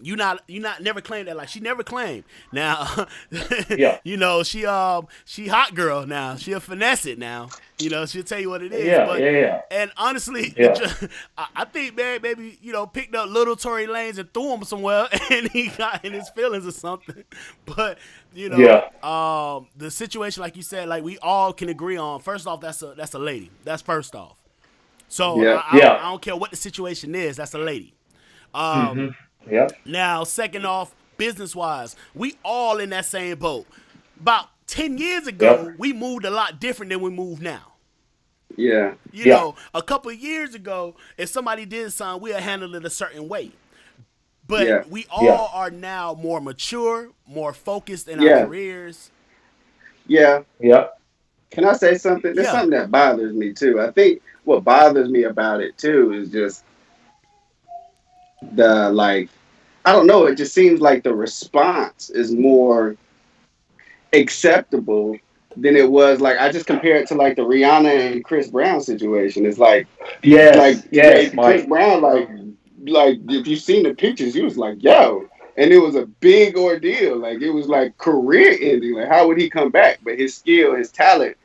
you not never claimed that. Like she never claimed. Now, Yeah. she hot girl now. She'll finesse it now. She'll tell you what it is. Yeah. But Yeah. and honestly, Yeah. I think man maybe picked up little Tory Lanez and threw him somewhere, and he got in his feelings or something. But Yeah. the situation, like you said, like we all can agree on. First off, that's a lady. That's first off. So Yeah. Yeah. I don't care what the situation is. That's a lady. Mm-hmm. Yeah. Now, second off, business wise, we all in that same boat. About 10 years Yep. ago, we moved a lot different than we move now. Yeah. Yeah. A couple of years ago, if somebody did something, we'll handle it a certain way. Yeah. But we Yeah. all are now more mature, more focused in our Yeah. careers. Yeah. Yeah. Can I say something? There's Yeah. something that bothers me too. I think what bothers me about it too is just the like I don't know, it just seems like the response is more acceptable than it was. Like I just compare it to like the Rihanna and Chris Brown situation. It's like Yes. Yes, Chris Mike. Brown, like if you seen the pictures, he was like, yo. And it was a big ordeal. Like it was like career ending. Like how would he come back? But his skill, his talent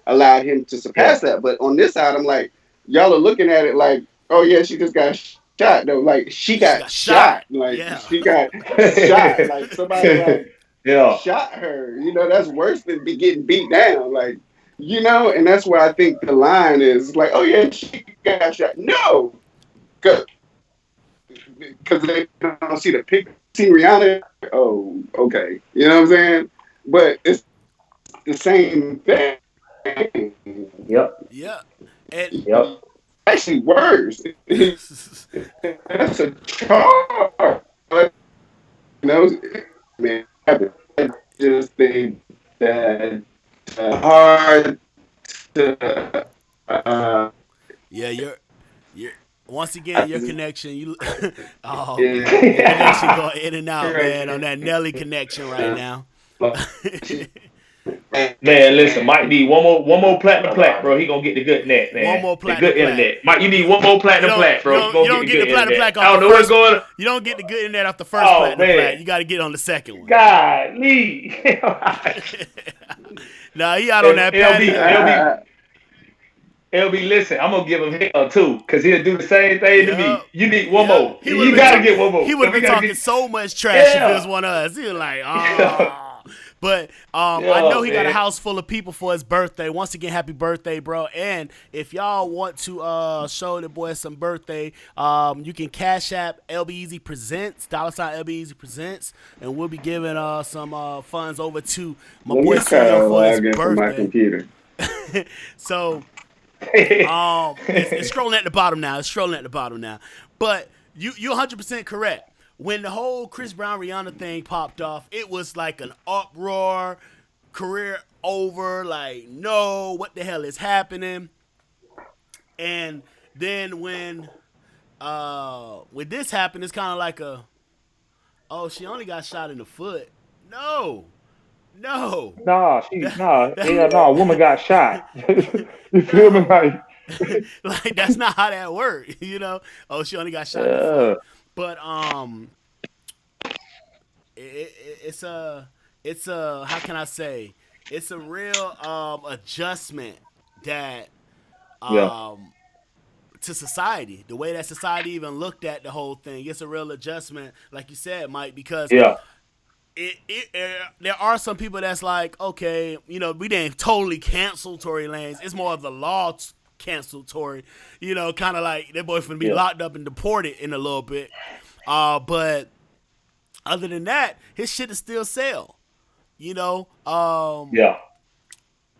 allowed him to surpass Yeah. that. But on this side, I'm like, y'all are looking at it like, oh yeah, she just got shot though. Like she She got got shot. shot. Like Yeah. she got shot. Like somebody like Yeah. shot her. That's worse than be getting beat down. Like, and that's where I think the line is like, oh yeah, she got shot. No, because they don't see the picture. See Rihanna. Oh, okay. You know what I'm saying? But it's the same thing. Yep. Yeah. And Yep. Actually, worse. That's a charge. But, man, I just think that hard to. yeah, you're once again your connection. Oh man, your connection Yeah. going in and out, man, on that Nelly connection right now. Man, listen, Mike need one more platinum plat, bro. He gonna get the good net, One man. more The platinum good plaque. internet. Mike, you need one more You platinum don't plat, you bro. You don't you gonna get don't the get the good platinum internet. plaque off I the don't know what's first. going on. You don't get the good internet off the first Oh platinum plaque. man. You got to get on the second one. God, Lee. Nah, he out on that LB, patio. LB, LB, listen, I'm gonna give him hell too, cause he'll do the same thing to me. Yep. You need one Yep. more. You gotta get one more. He would have We been gotta talking get. so much trash if it was Yeah. one of us. He was like, Yeah. But I Yeah, know he got a man. house full of people for his birthday. Once again, happy birthday, bro. And if y'all want to show the boy some birthday, you can cash app LBEZ Presents, $ LBEZ Presents, and we'll be giving some funds over to my Let boy me try CEO to for his log into my birthday. computer. So it's scrolling at the bottom now. It's scrolling at the bottom now. But you're 100% correct. When the whole Chris Brown Rihanna thing popped off, it was like an uproar, career over. Like, no, what the hell is happening? And then when this happened, it's kind of like she only got shot in the foot. No, no. A woman got shot. You feel me? No. Like, Like that's not how that works. Oh, she only got shot in the uh, foot. But it's a how can I say? It's a real adjustment that yeah, to society, the way that society even looked at the whole thing. It's a real adjustment, like you said, Mike, because yeah, there are some people that's like, okay, we didn't totally cancel Tory Lanez. It's more of the law canceled Tory, kind of like that boy finna be yeah, locked up and deported in a little bit. But other than that, his shit is still sell, yeah,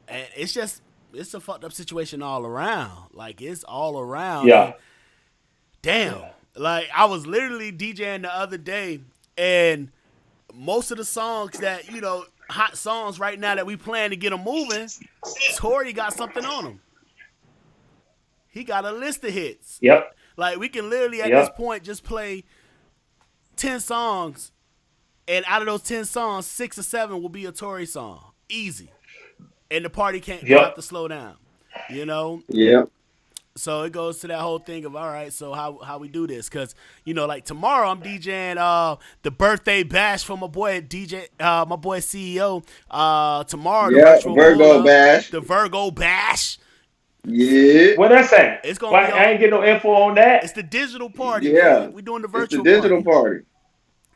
and it's a fucked up situation all around. Like it's all around. yeah, And damn, like I was literally DJing the other day, and most of the songs that hot songs right now that we plan to get them moving, Tory got something on them. He got a list of hits. yep, Like we can literally at this yep, point just play 10 songs, and out of those 10 songs, 6 or 7 will be a Tory song, easy, and the party can't don't have yep, to slow down. You know, Yeah. So it goes to that whole thing of all right, so how we do this? Because like tomorrow I'm DJing the birthday bash for my boy DJ, my boy CEO. Tomorrow the Yeah, virtual pull Virgo up, Bash. the Virgo bash. Yeah, What that say? It's gonna Well, be I on. ain't getting no info on It's that. the digital party, yeah. man. We doing the It's the virtual digital party. party,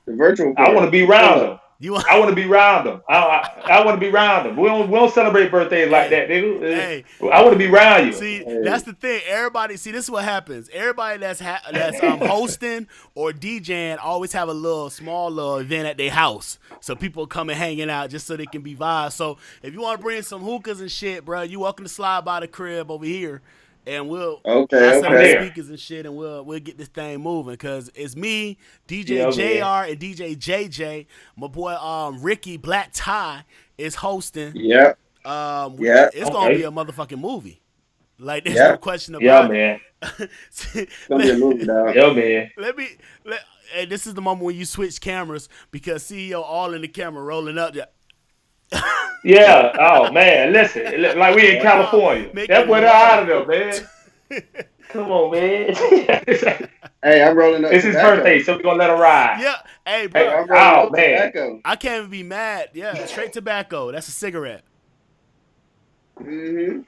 the virtual I want party, to be the pull round up. them. You want? I want to be round them. I want to be round them. We don't celebrate birthdays like Hey, that, nigga. hey. I want to be round you. See, that's Hey, the thing. Everybody, see, this is what happens. Everybody that's hosting or DJing always have a little small little event at their house, so people come and hanging out just so they can be vibes. So if you want to bring some hookahs and shit, bro, you welcome to slide by the crib over here, and okay, I'll set I'm up the okay. there. speakers and shit, and we'll get this thing moving. Cause it's me, DJ Yeah, man. JR, and DJ JJ. My boy Ricky Black Tie is hosting. Yep, yep, It's gonna be Okay. a motherfucking movie. Like there's no yep. question Yeah, about it. man. See, It's gonna be a movie, dog. Yeah, man. let me. And this is the moment when you switch cameras because CEO all in the camera rolling up. Yeah. Oh man. Listen, like we in Yeah. California. Make That's it where they're out rain. of there, man. Come on, man. Hey, I'm rolling up It's his birthday, tobacco. so we're gonna let him ride. Yeah. Hey, Hey, Hey, bro. I'm rolling oh up man. tobacco. I can't even be mad. Yeah, straight tobacco. That's a cigarette. Hmm.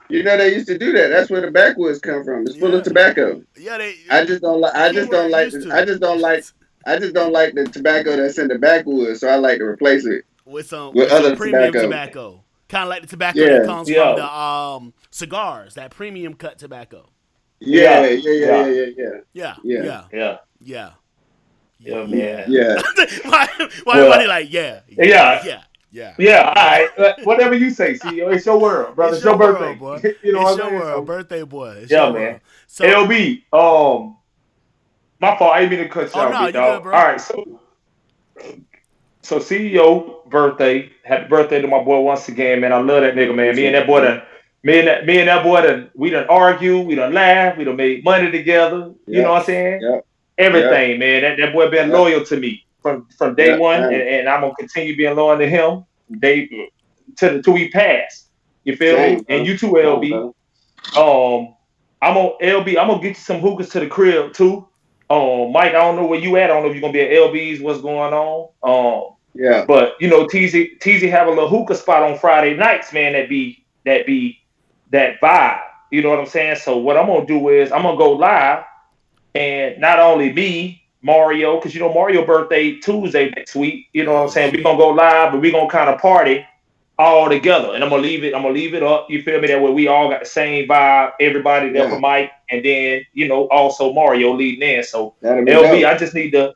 You know they used to do that. That's where the backwoods come from. It's full of Yeah. tobacco. Yeah, they I just don't like. I just don't keyword like. used I to just don't like. I just don't like the tobacco that's in the backwoods. So I like to replace it with some with with some other premium tobacco. tobacco. Kind of like the tobacco that Yeah, comes from the Yo. cigars, that premium cut tobacco. yeah, Yeah. yeah, yeah, yeah, Yeah. yeah, yeah, Yeah, yeah, yeah, Yeah. yeah, Yeah, yeah. man. yeah. Why everybody Well. like Yeah. yeah, yeah, Yeah. All yeah? right. Whatever you say, CEO. It's your world, brother. It's It's your your world, birthday. boy. You know It's what I'm your saying? world, So birthday boy. It's yeah, your man. world. So, LB. My fault. I didn't mean to cut you oh out, no, big you good, dog. All bro? right. So CEO birthday. Happy birthday to my boy once again, man. I love that nigga, man. Appreciate it, bro. Me and that boy done we done argue, we done laugh, we done made money together. You know Yep, what I'm saying? yep, yep, Everything, man. That boy been yep, loyal to me from day yep. one, Same, and I'm gonna continue being loyal to him day till we pass. You feel me? same, And bro. you too, Same, LB. bro. I'm on LB. I'm gonna get you some hookahs to the crib too. Mike, I don't know where you at. I don't know if you're gonna be at LB's. What's going on? Yeah, But TZ have a little hookah spot on Friday nights, man. That be that vibe. You know what I'm saying? So what I'm gonna do is I'm gonna go live, and not only me, Mario, because Mario birthday Tuesday next week. You know what I'm Oh saying? We're gonna shit. go live, but we're gonna kind of party all together. And I'm gonna leave it up. You feel me? That way we all got the same vibe, everybody there for yeah. Mike, and then, also Mario leading in. So That'll be LB, dope. I just need to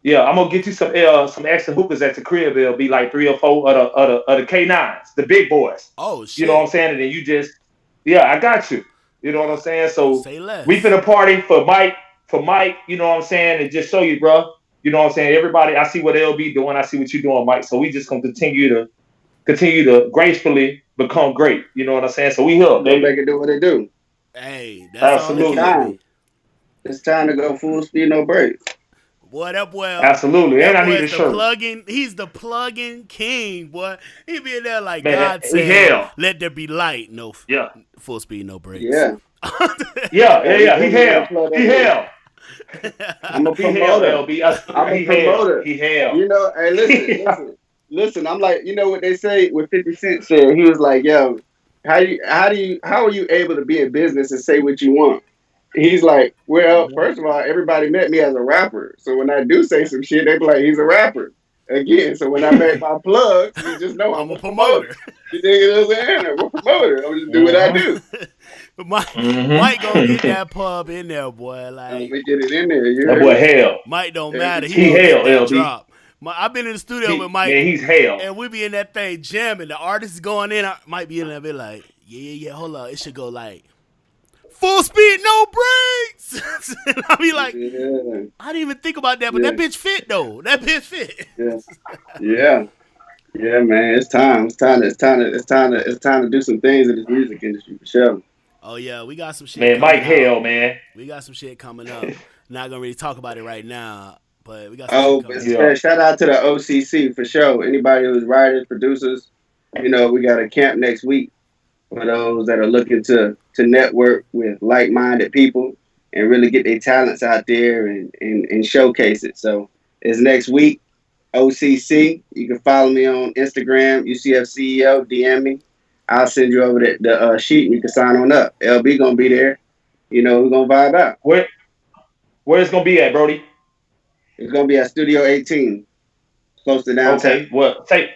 I'm gonna get you some extra hookahs at the crib. It'll be like 3 or 4 of the K9s, the big boys. Oh You know what I'm shit. saying? And then you just I got you. You know what I'm saying? So Say we less. finna party for Mike, you know what I'm saying, and just show you, bro. You know what I'm saying? Everybody, I see what LB doing, I see what you doing, Mike. So we just gonna continue to gracefully become great. You know what I'm saying? So we here, We're gonna baby. make it do what it do. Hey, that's all it It's Absolutely. can be. time. It's time to go full speed, no brakes. Boy, Absolutely. And that I boy need a is the shirt. plug-in. He's the plug-in king, boy. He be in there like Man, God he said, hell. "Let there be light." No, Yeah. full speed, no brakes. Yeah, Yeah, yeah, yeah. We yeah. He definitely gotta hell. plug He that in. hell. I'm a He hell, promoter. LB. I'm a He hell. promoter. He hell. You know, hey, listen, Yeah. listen, listen. I'm like, you know what they say? What 50 Cent said. He was like, "Yo, how are you able to be in business and say what you want?" He's like, "Well, Mhm. first of all, everybody met me as a rapper. So when I do say some shit, they be like, he's a rapper." Again, so when I make my plugs, you just know I'm I'm a a promoter. promoter. You dig what I'm saying? I'm a promoter. I'm just do what I Mhm. do. But Mike gonna get Mhm. that pub in there, boy. Let Like me get it in there. You That heard boy me? hell. Mike don't Every matter. He He gonna time. get hell, that LB. drop. I've been in the studio with He Mike, man, he's hell. and we be in that thing jamming. The artist is going in. I might be in there, be like, yeah. Hold up, it should go like full speed, no brakes. And I be like, Yeah, I didn't even think about that, but that yeah, bitch fit though. That bitch fit. yeah, yeah. Yeah, man, it's time. It's time to do some things in this music industry for sure. Oh yeah, we got some shit Man, Mike coming out. hell, man. We got some shit coming up. Not gonna really talk about it right now, but we got some shit Oh, but coming up. Yeah. shout out to the OCC for sure. Anybody who's writers, producers, we got a camp next week for those that are looking to to network with like-minded people and really get their talents out there and showcase it. So it's next week, OCC. You can follow me on Instagram, UCF CEO, DM me. I'll send you over the sheet and you can sign on up. LB gonna be there. You know, we're gonna vibe out. Where it's gonna be at, Brody? It's gonna be at Studio 18, close to downtown. Okay.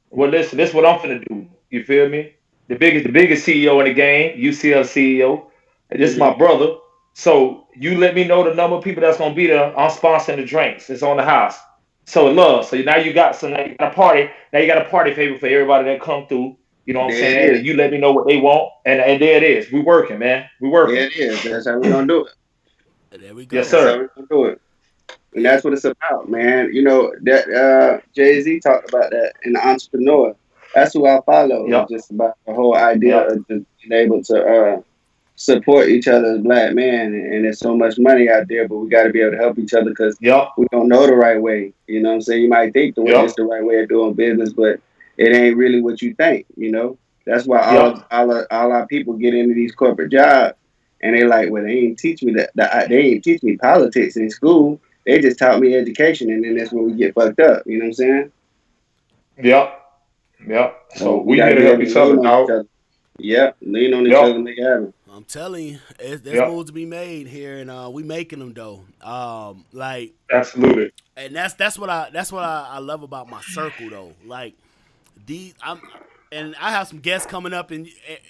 Well, listen. This is what I'm finna do. You feel me? The biggest CEO in the game, UCL CEO. And this is Mm-hmm. my brother. So you let me know the number of people that's gonna be there. I'm sponsoring the drinks. It's on the house. So love. So now you got now you got a party. Now you got a party favor for everybody that come through. You know what I'm There it saying? And is. you let me know what they want. And there it is. We working, man. We There working. it is. That's how we're gonna do it. There we Yes, go. That's how sir. we're gonna do it. And Yeah. that's what it's about, man. You know that Jay-Z talked about that in the entrepreneur. That's who I follow. It's Yep. just about the whole idea Yep. of just being able to support each other as black men. And there's so much money out there, but we got to be able to help each other because Yep. we don't know the right way. You know what I'm saying? You might think the way Yep. this the right way of doing business, but it ain't really what you think. You know, that's why Yep. all our people get into these corporate jobs, and they like, well, they ain't teach me they ain't teach me politics in school. They just taught me education, and then that's where we get fucked up. You know what I'm saying? Yep. Yep. So So we we got here to to be help able to each other, lean on each dog. other. Yep, lean on each Yep. other, and make it happen. I'm telling you, there's Yep. moves to be made here, and we making them though. Like, Absolutely. and that's what I love about my circle though. Like these, and I have some guests coming up, and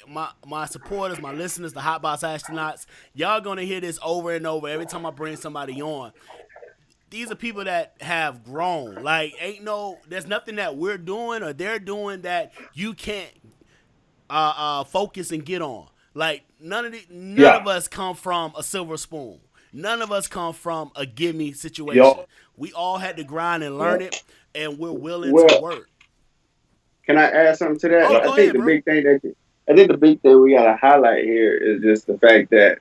my supporters, my listeners, the Hot Box astronauts, y'all gonna hear this over and over every time I bring somebody on. These are people that have grown. Like, there's nothing that we're doing or they're doing that you can't focus and get on. Like none Yeah. of us come from a silver spoon. None of us come from a gimme situation. Yep. We all had to grind and learn Yep. it, and we're willing to Well, work. can I add something to that? Oh, Yep. go ahead, bro. I think the big thing we gotta highlight here is just the fact that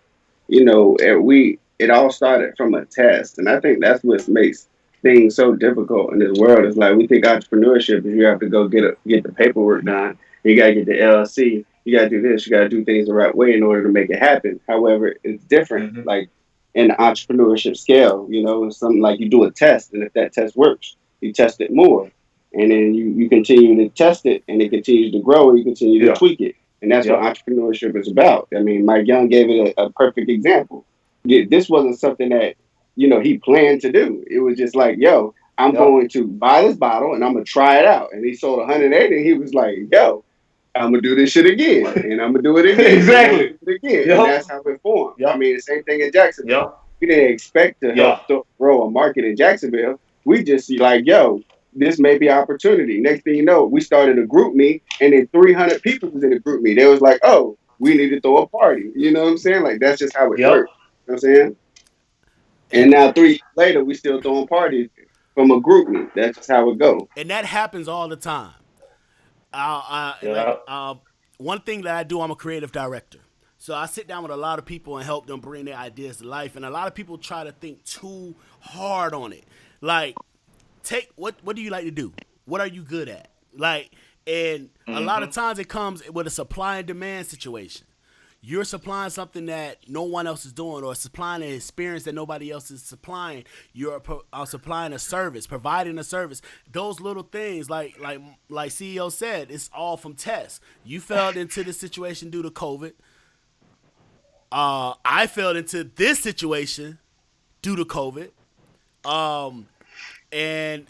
it all started from a test, and I think that's what makes things so difficult in this world. It's like we think entrepreneurship is you have to go get the paperwork done, you gotta get the LLC, you gotta do this, you gotta do things the right way in order to make it happen. However, it's different. Hmm. Like in the entrepreneurship scale, it's something like you do a test, and if that test works, you test it more, and then you continue to test it, and it continues to grow, and you continue to Yeah. tweak it, and that's what Yep. entrepreneurship is about. I mean, Mike Young gave it a perfect example. This wasn't something that he planned to do. It was just like, yo, I'm Yep. going to buy this bottle and I'm gonna try it out. And he sold 180, and he was like, yo, I'm gonna do this shit again, and I'm gonna do it again, and I'm gonna Exactly. do it again, and Yep. that's how it formed. I Yep. mean, the same thing in Jacksonville. Yep. We didn't expect to help Yeah. grow a market in Jacksonville. We just see like, yo, this may be opportunity. Next thing you know, we started a group me, and then 300 people was in the group me. They was like, oh, we need to throw a party. You know what I'm saying? Like that's just how it Yep. works. You know what I'm saying? And And now 3 years later, we still throwing parties from a group me. That's just how it go. and that happens all the time. Like Yep. one thing that I do, I'm a creative director. So I sit down with a lot of people and help them bring their ideas to life. And a lot of people try to think too hard on it. Like, take what do you like to do? What are you good at? Like, and a lot of Hmm. times it comes with a supply and demand situation. You're supplying something that no one else is doing, or supplying an experience that nobody else is supplying. You're supplying a service, providing a service. Those little things, like CEO said, it's all from tests. You fell into this situation due to COVID. I fell into this situation due to COVID. Um, and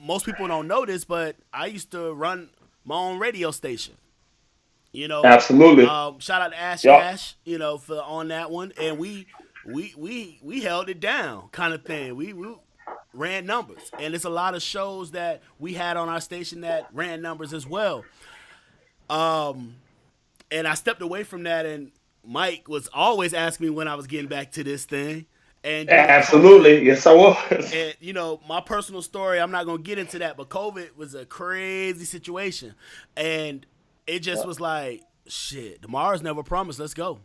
most people don't know this, but I used to run my own radio station. You know, Absolutely. shout out to Ash Yep. Cash, for on that one, and we held it down, kind of thing. We ran numbers, and it's a lot of shows that we had on our station that ran numbers as well. Um, and I stepped away from that, and Mike was always asking me when I was getting back to this thing, and due to COVID, Absolutely. Yes, I was. and my personal story, I'm not gonna get into that, but COVID was a crazy situation, and it just was like, shit, tomorrow's never promised. Let's go,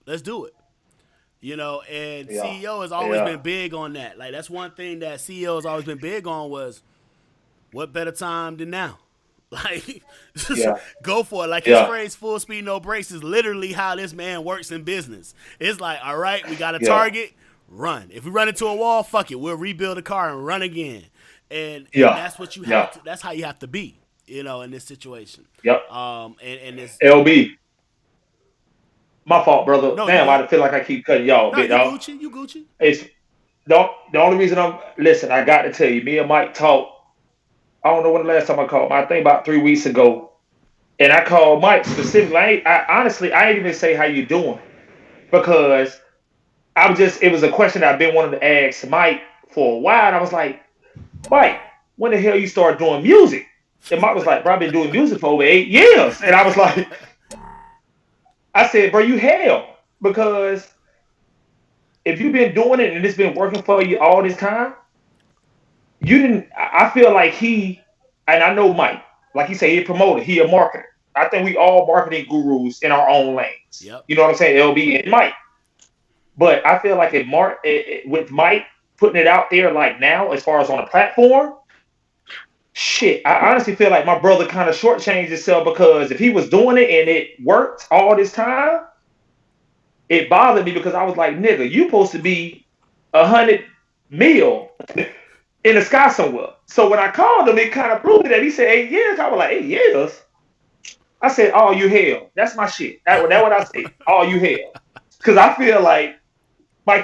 let's do it. And Yeah. CEO has always Yeah. been big on that. Like that's one thing that CEO has always been big on was what better time than now? Like, just Yeah. go for it. Like his Yeah. phrase, "full speed, no brakes," is literally how this man works in business. It's like, all right, we got a Yeah. target, run. If we run into a wall, fuck it, we'll rebuild the car and run again. And Yeah. that's what you have Yeah. to. That's how you have to be, in this situation. Yep. And it's LB. My fault, brother. no, you Damn, good. I feel like I keep cutting y'all a No, bit, you dog. Gucci, you Gucci. It's the only reason I'm listen. I got to tell you, me and Mike talked. I don't know when the last time I called. I think about 3 weeks ago, and I called Mike specifically. I ain't even say how you doing because I was just. It was a question I've been wanting to ask Mike for a while. And I was like, Mike, when the hell you start doing music? And Mike was like, bro, I've been doing music for over 8 years. And I was like, I said, bro, you hell because if you've been doing it and it's been working for you all this time, you didn't. I feel like and I know Mike, like he said, he a promoter, he a marketer. I think we all marketing gurus in our own lanes. Yep. You know what I'm saying, LB and Mike. But I feel like with Mike putting it out there like now, as far as on a platform, shit. I honestly feel like my brother kind of shortchanged himself because if he was doing it and it worked all this time, it bothered me because I was like, nigga, you supposed to be 100 mil in the sky somewhere. So when I called him, it kind of proved that he said 8 years. I was like, 8 years? I said, oh, you hell. That's my shit. That's what I said. Oh, you hell. Because I feel like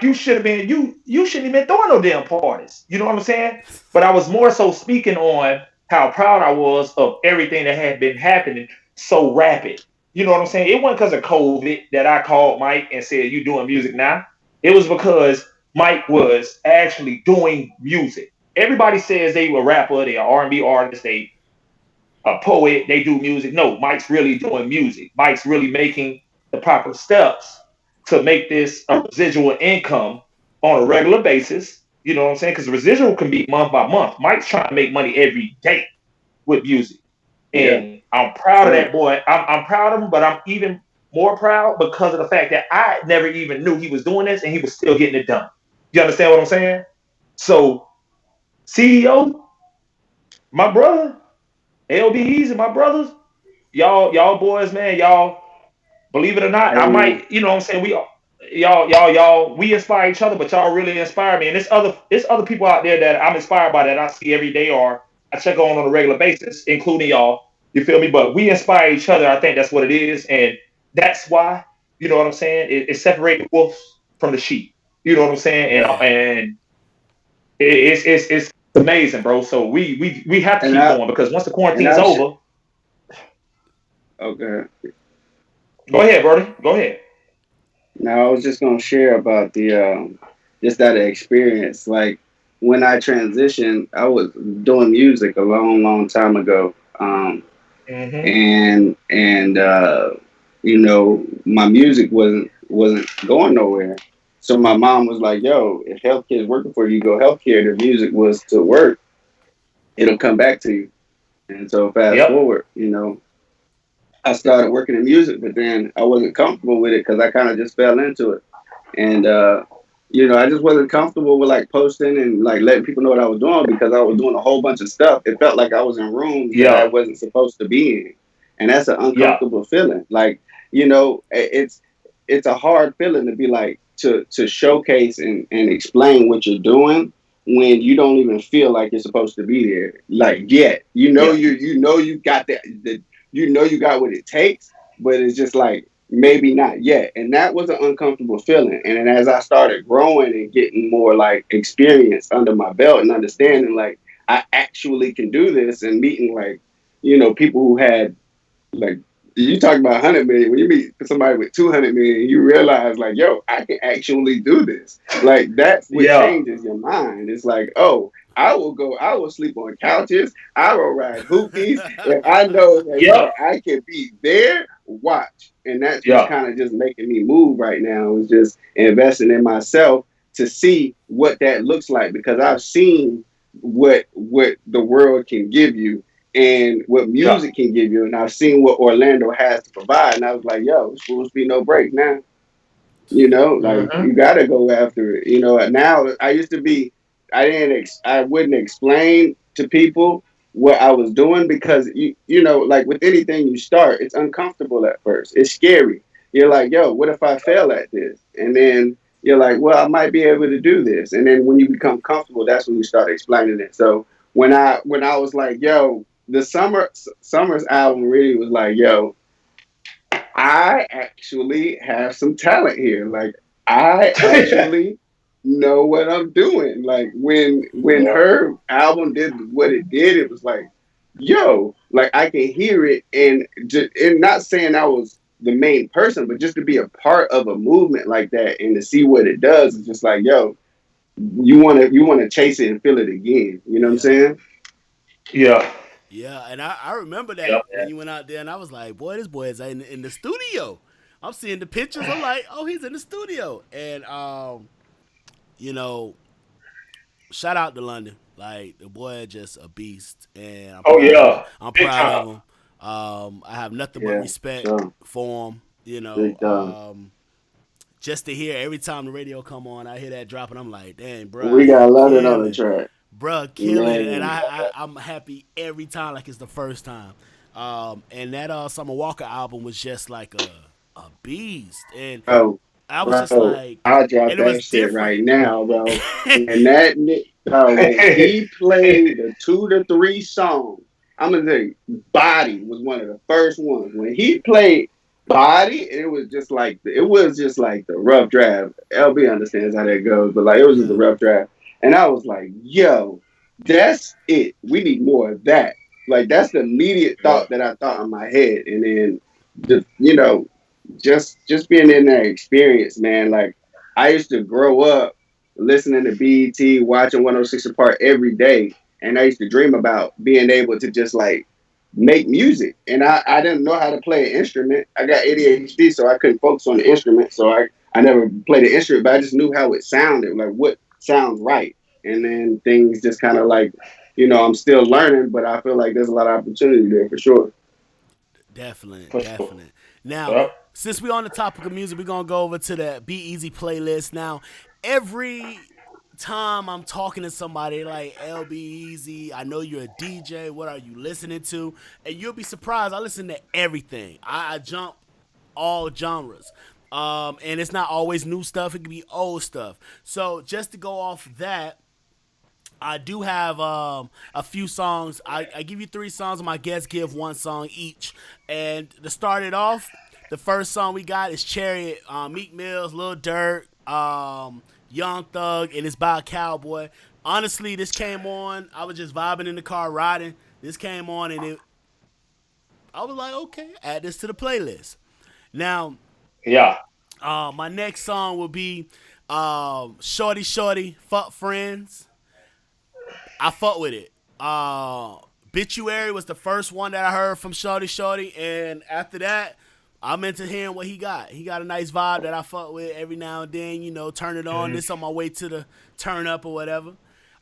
you should have been, you shouldn't have been throwing no damn parties. You know what I'm saying? But I was more so speaking on how proud I was of everything that had been happening so rapid. You know what I'm saying? It wasn't because of COVID that I called Mike and said, you doing music now. It was because Mike was actually doing music. Everybody says they were a rapper, they are R&B artists, they a poet, they do music. No, Mike's really doing music. Mike's really making the proper steps to make this a residual income on a regular basis. You know what I'm saying? Because the residual can be month by month. Mike's trying to make money every day with music. Yeah, And I'm proud of that sure. boy. I'm proud of him, but I'm even more proud because of the fact that I never even knew he was doing this and he was still getting it done. You understand what I'm saying? So, CEO, my brother, LBEZ and my brothers, y'all boys, man, y'all believe it or not, I Hey, might, you know what I'm saying? We inspire each other, but y'all really inspire me. And there's other people out there that I'm inspired by that I see every day or I check on a regular basis, including y'all. You feel me? But we inspire each other. I think that's what it is. And that's why, you know what I'm saying? It separates the wolves from the sheep. You know what I'm saying? Yeah. And it's amazing, bro. So we have to and keep I going because once the and quarantine's I should. over, Okay. go ahead, Brody. Go ahead. Now I was just gonna share about the just that experience. Like when I transitioned, I was doing music a long, long time ago, Hmm. and my music wasn't going nowhere. So my mom was like, "Yo, if healthcare is working for you, go healthcare. If music was to work, it'll come back to you." And so fast Yep. forward, I started working in music, but then I wasn't comfortable with it because I kind of just fell into it. And I just wasn't comfortable with like posting and like letting people know what I was doing because I was doing a whole bunch of stuff. It felt like I was in rooms that I Yeah. wasn't supposed to be in, and that's an Yeah. uncomfortable feeling. Like it's a hard feeling to be like to showcase and explain what you're doing when you don't even feel like you're supposed to be there. Like yet, Yeah. you got the you got what it takes, but it's just like maybe not yet. And that was an uncomfortable feeling. And then as I started growing and getting more like experience under my belt and understanding like I actually can do this and meeting like, people who had like you talk about 100 million. When you meet somebody with 200 million, you realize like, yo, I can actually do this. Like that's what Yeah. changes your mind. It's like, oh, I will sleep on couches. I will ride hoopies. If I know that, Yeah. I can be there, watch. And that's what's Yeah. kind of just making me move right now is just investing in myself to see what that looks like because I've seen what the world can give you and what Yeah. music can give you. And I've seen what Orlando has to provide. And I was like, yo, it's supposed to be no break now. Like Hmm. you got to go after it. Now I used to be, I wouldn't explain to people what I was doing because you know, like with anything you start, it's uncomfortable at first. It's scary. You're like, yo, what if I fail at this? And then you're like, well, I might be able to do this. And then when you become comfortable, that's when you start explaining it. So when I was like, yo, the Summer's album really was like, yo, I actually have some talent here. Like I actually know what I'm doing. Like when Yeah. her album did what it did, it was like, yo, like I can hear it, and not saying I was the main person, but just to be a part of a movement like that and to see what it does is just like, yo, you wanna chase it and feel it again. You know what I'm Yeah. saying? Yeah. Yeah, and I remember Yeah, that when man. you went out there, and I was like, boy, this boy is in the studio. I'm seeing the pictures. I'm like, oh, he's in the studio, and you know, shout out to London. Like the boy is just a beast, and I'm Oh proud of him. yeah. I'm Big proud time. of him. I have nothing but Yeah, respect sure. for him. Big time. Just to hear every time the radio come on, I hear that drop, and I'm like, dang, bruh, We he got London on the killing, track. bruh, killing, and Man. I'm happy every time, like it's the first time. And that Summer Walker album was just like a beast, and Bro, I was just bro, like, I'll drop and it was that shit different. right now, bro. When he played the 2 to 3 songs, I'm gonna tell you, Body was one of the first ones. When he played Body, it was just like the rough draft. LB understands how that goes, but like it was just a Yeah, rough draft. And I was like, yo, that's it. We need more of that. Like that's the immediate Yeah. thought that I thought in my head. And then just being in that experience, man. Like I used to grow up listening to BET, watching 106 Apart every day, and I used to dream about being able to just like make music. And I didn't know how to play an instrument. I got ADHD, so I couldn't focus on the instrument. So I never played an instrument, but I just knew how it sounded, like what sounds right. And then things just kind of like, I'm still learning, but I feel like there's a lot of opportunity there for sure. definitely, For sure. definitely. Now, Yep. since we on the topic of music, we're gonna go over to the Be Easy playlist. Now, every time I'm talking to somebody like LBEZ, I know you're a DJ. What are you listening to? And you'll be surprised. I listen to everything. I jump all genres. And it's not always new stuff. It can be old stuff. So just to go off that, I do have a few songs. I give you 3 songs, and my guests give 1 song each. And to start it off, the first song we got is Chariot, Meek Mills, Lil Durk, Young Thug, and it's by a cowboy. Honestly, this came on. I was just vibing in the car riding. This came on, and I was like, okay, add this to the playlist. Now, Yeah. my next song will be Shorty Shorty, Fuck Friends. I fuck with it. Obituary was the first one that I heard from Shorty Shorty, and after that, I'm into hearing what he got. He got a nice vibe that I fuck with every now and then. Turn it on. Mhm. This on my way to the turn up or whatever.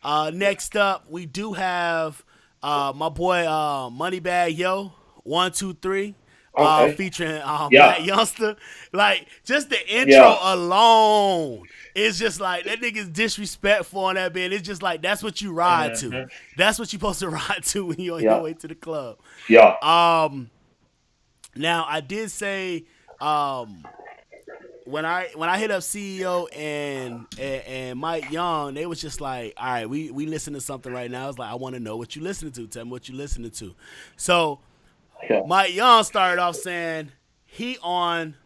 Next up, we do have my boy Moneybag Yo 123. Okay. Featuring Yeah. Black Youngster. Like, just the intro Yeah. alone is just like, that nigga's disrespectful on that bit. It's just like, that's what you ride to. Mhm. That's what you're supposed to ride to when you're on your Yeah. way to the club. Yeah. Now, I did say, when I hit up CEO and Mike Young, they was just like, all right, we listen to something right now. I was like, I want to know what you listening to. Tell me what you listening to. So Yeah. Mike Young started off saying he on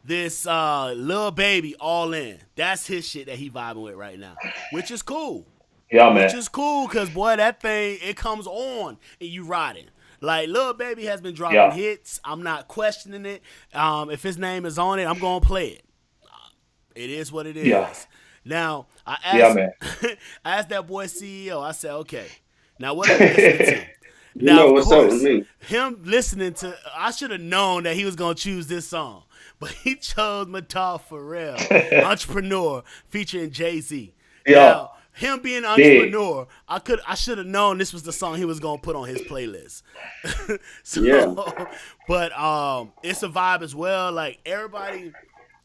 this Lil Baby All In. That's his shit that he vibing with right now, which is cool. Yeah, Which man. is cool because, boy, that thing, it comes on and you riding. Like, Lil Baby has been dropping Yeah. hits. I'm not questioning it. If his name is on it, I'm going to play it. It is what it Yeah. is. Now, I Yeah, asked man. I asked that boy CEO, I said, okay, now what are you listening to? You Now, know of what's up with course, me? him listening to, I should have known that he was going to choose this song. But he chose Matar Pharrell, Entrepreneur, featuring Jay-Z. Yeah. Now, him being an Big. entrepreneur, I should have known this was the song he was gonna put on his playlist. Yeah. So, but it's a vibe as well. Like, everybody,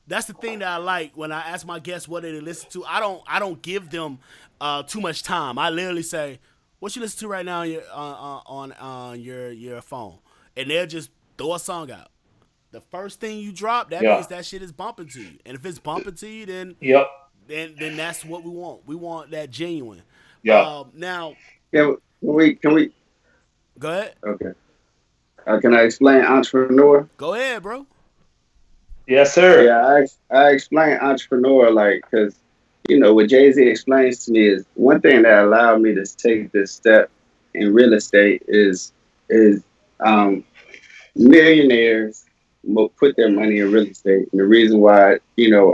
that's the thing that I like when I ask my guests what they listen to. I don't give them too much time. I literally say, what you listen to right now on your phone, and they'll just throw a song out. The first thing you drop, that Yeah. means that shit is bumping to you. And if it's bumping to you, then Yep. then that's what we want. We want that genuine. Yeah. Now, Can we? go ahead. Okay. Can I explain entrepreneur? Go ahead, bro. Yes, sir. Yeah, I explain entrepreneur like because what Jay Z explains to me is one thing that allowed me to take this step in real estate is um, millionaires put their money in real estate, and the reason why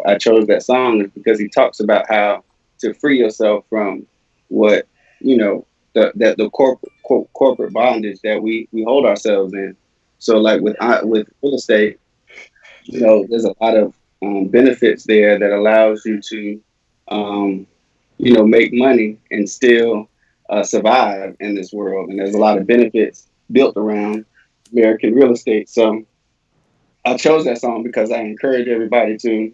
I chose that song is because he talks about how to free yourself from what the corporate bondage that we hold ourselves in. So like with real estate, there's a lot of benefits there that allows you to, um, make money and still survive in this world. And there's a lot of benefits built around American real estate. So I chose that song because I encourage everybody to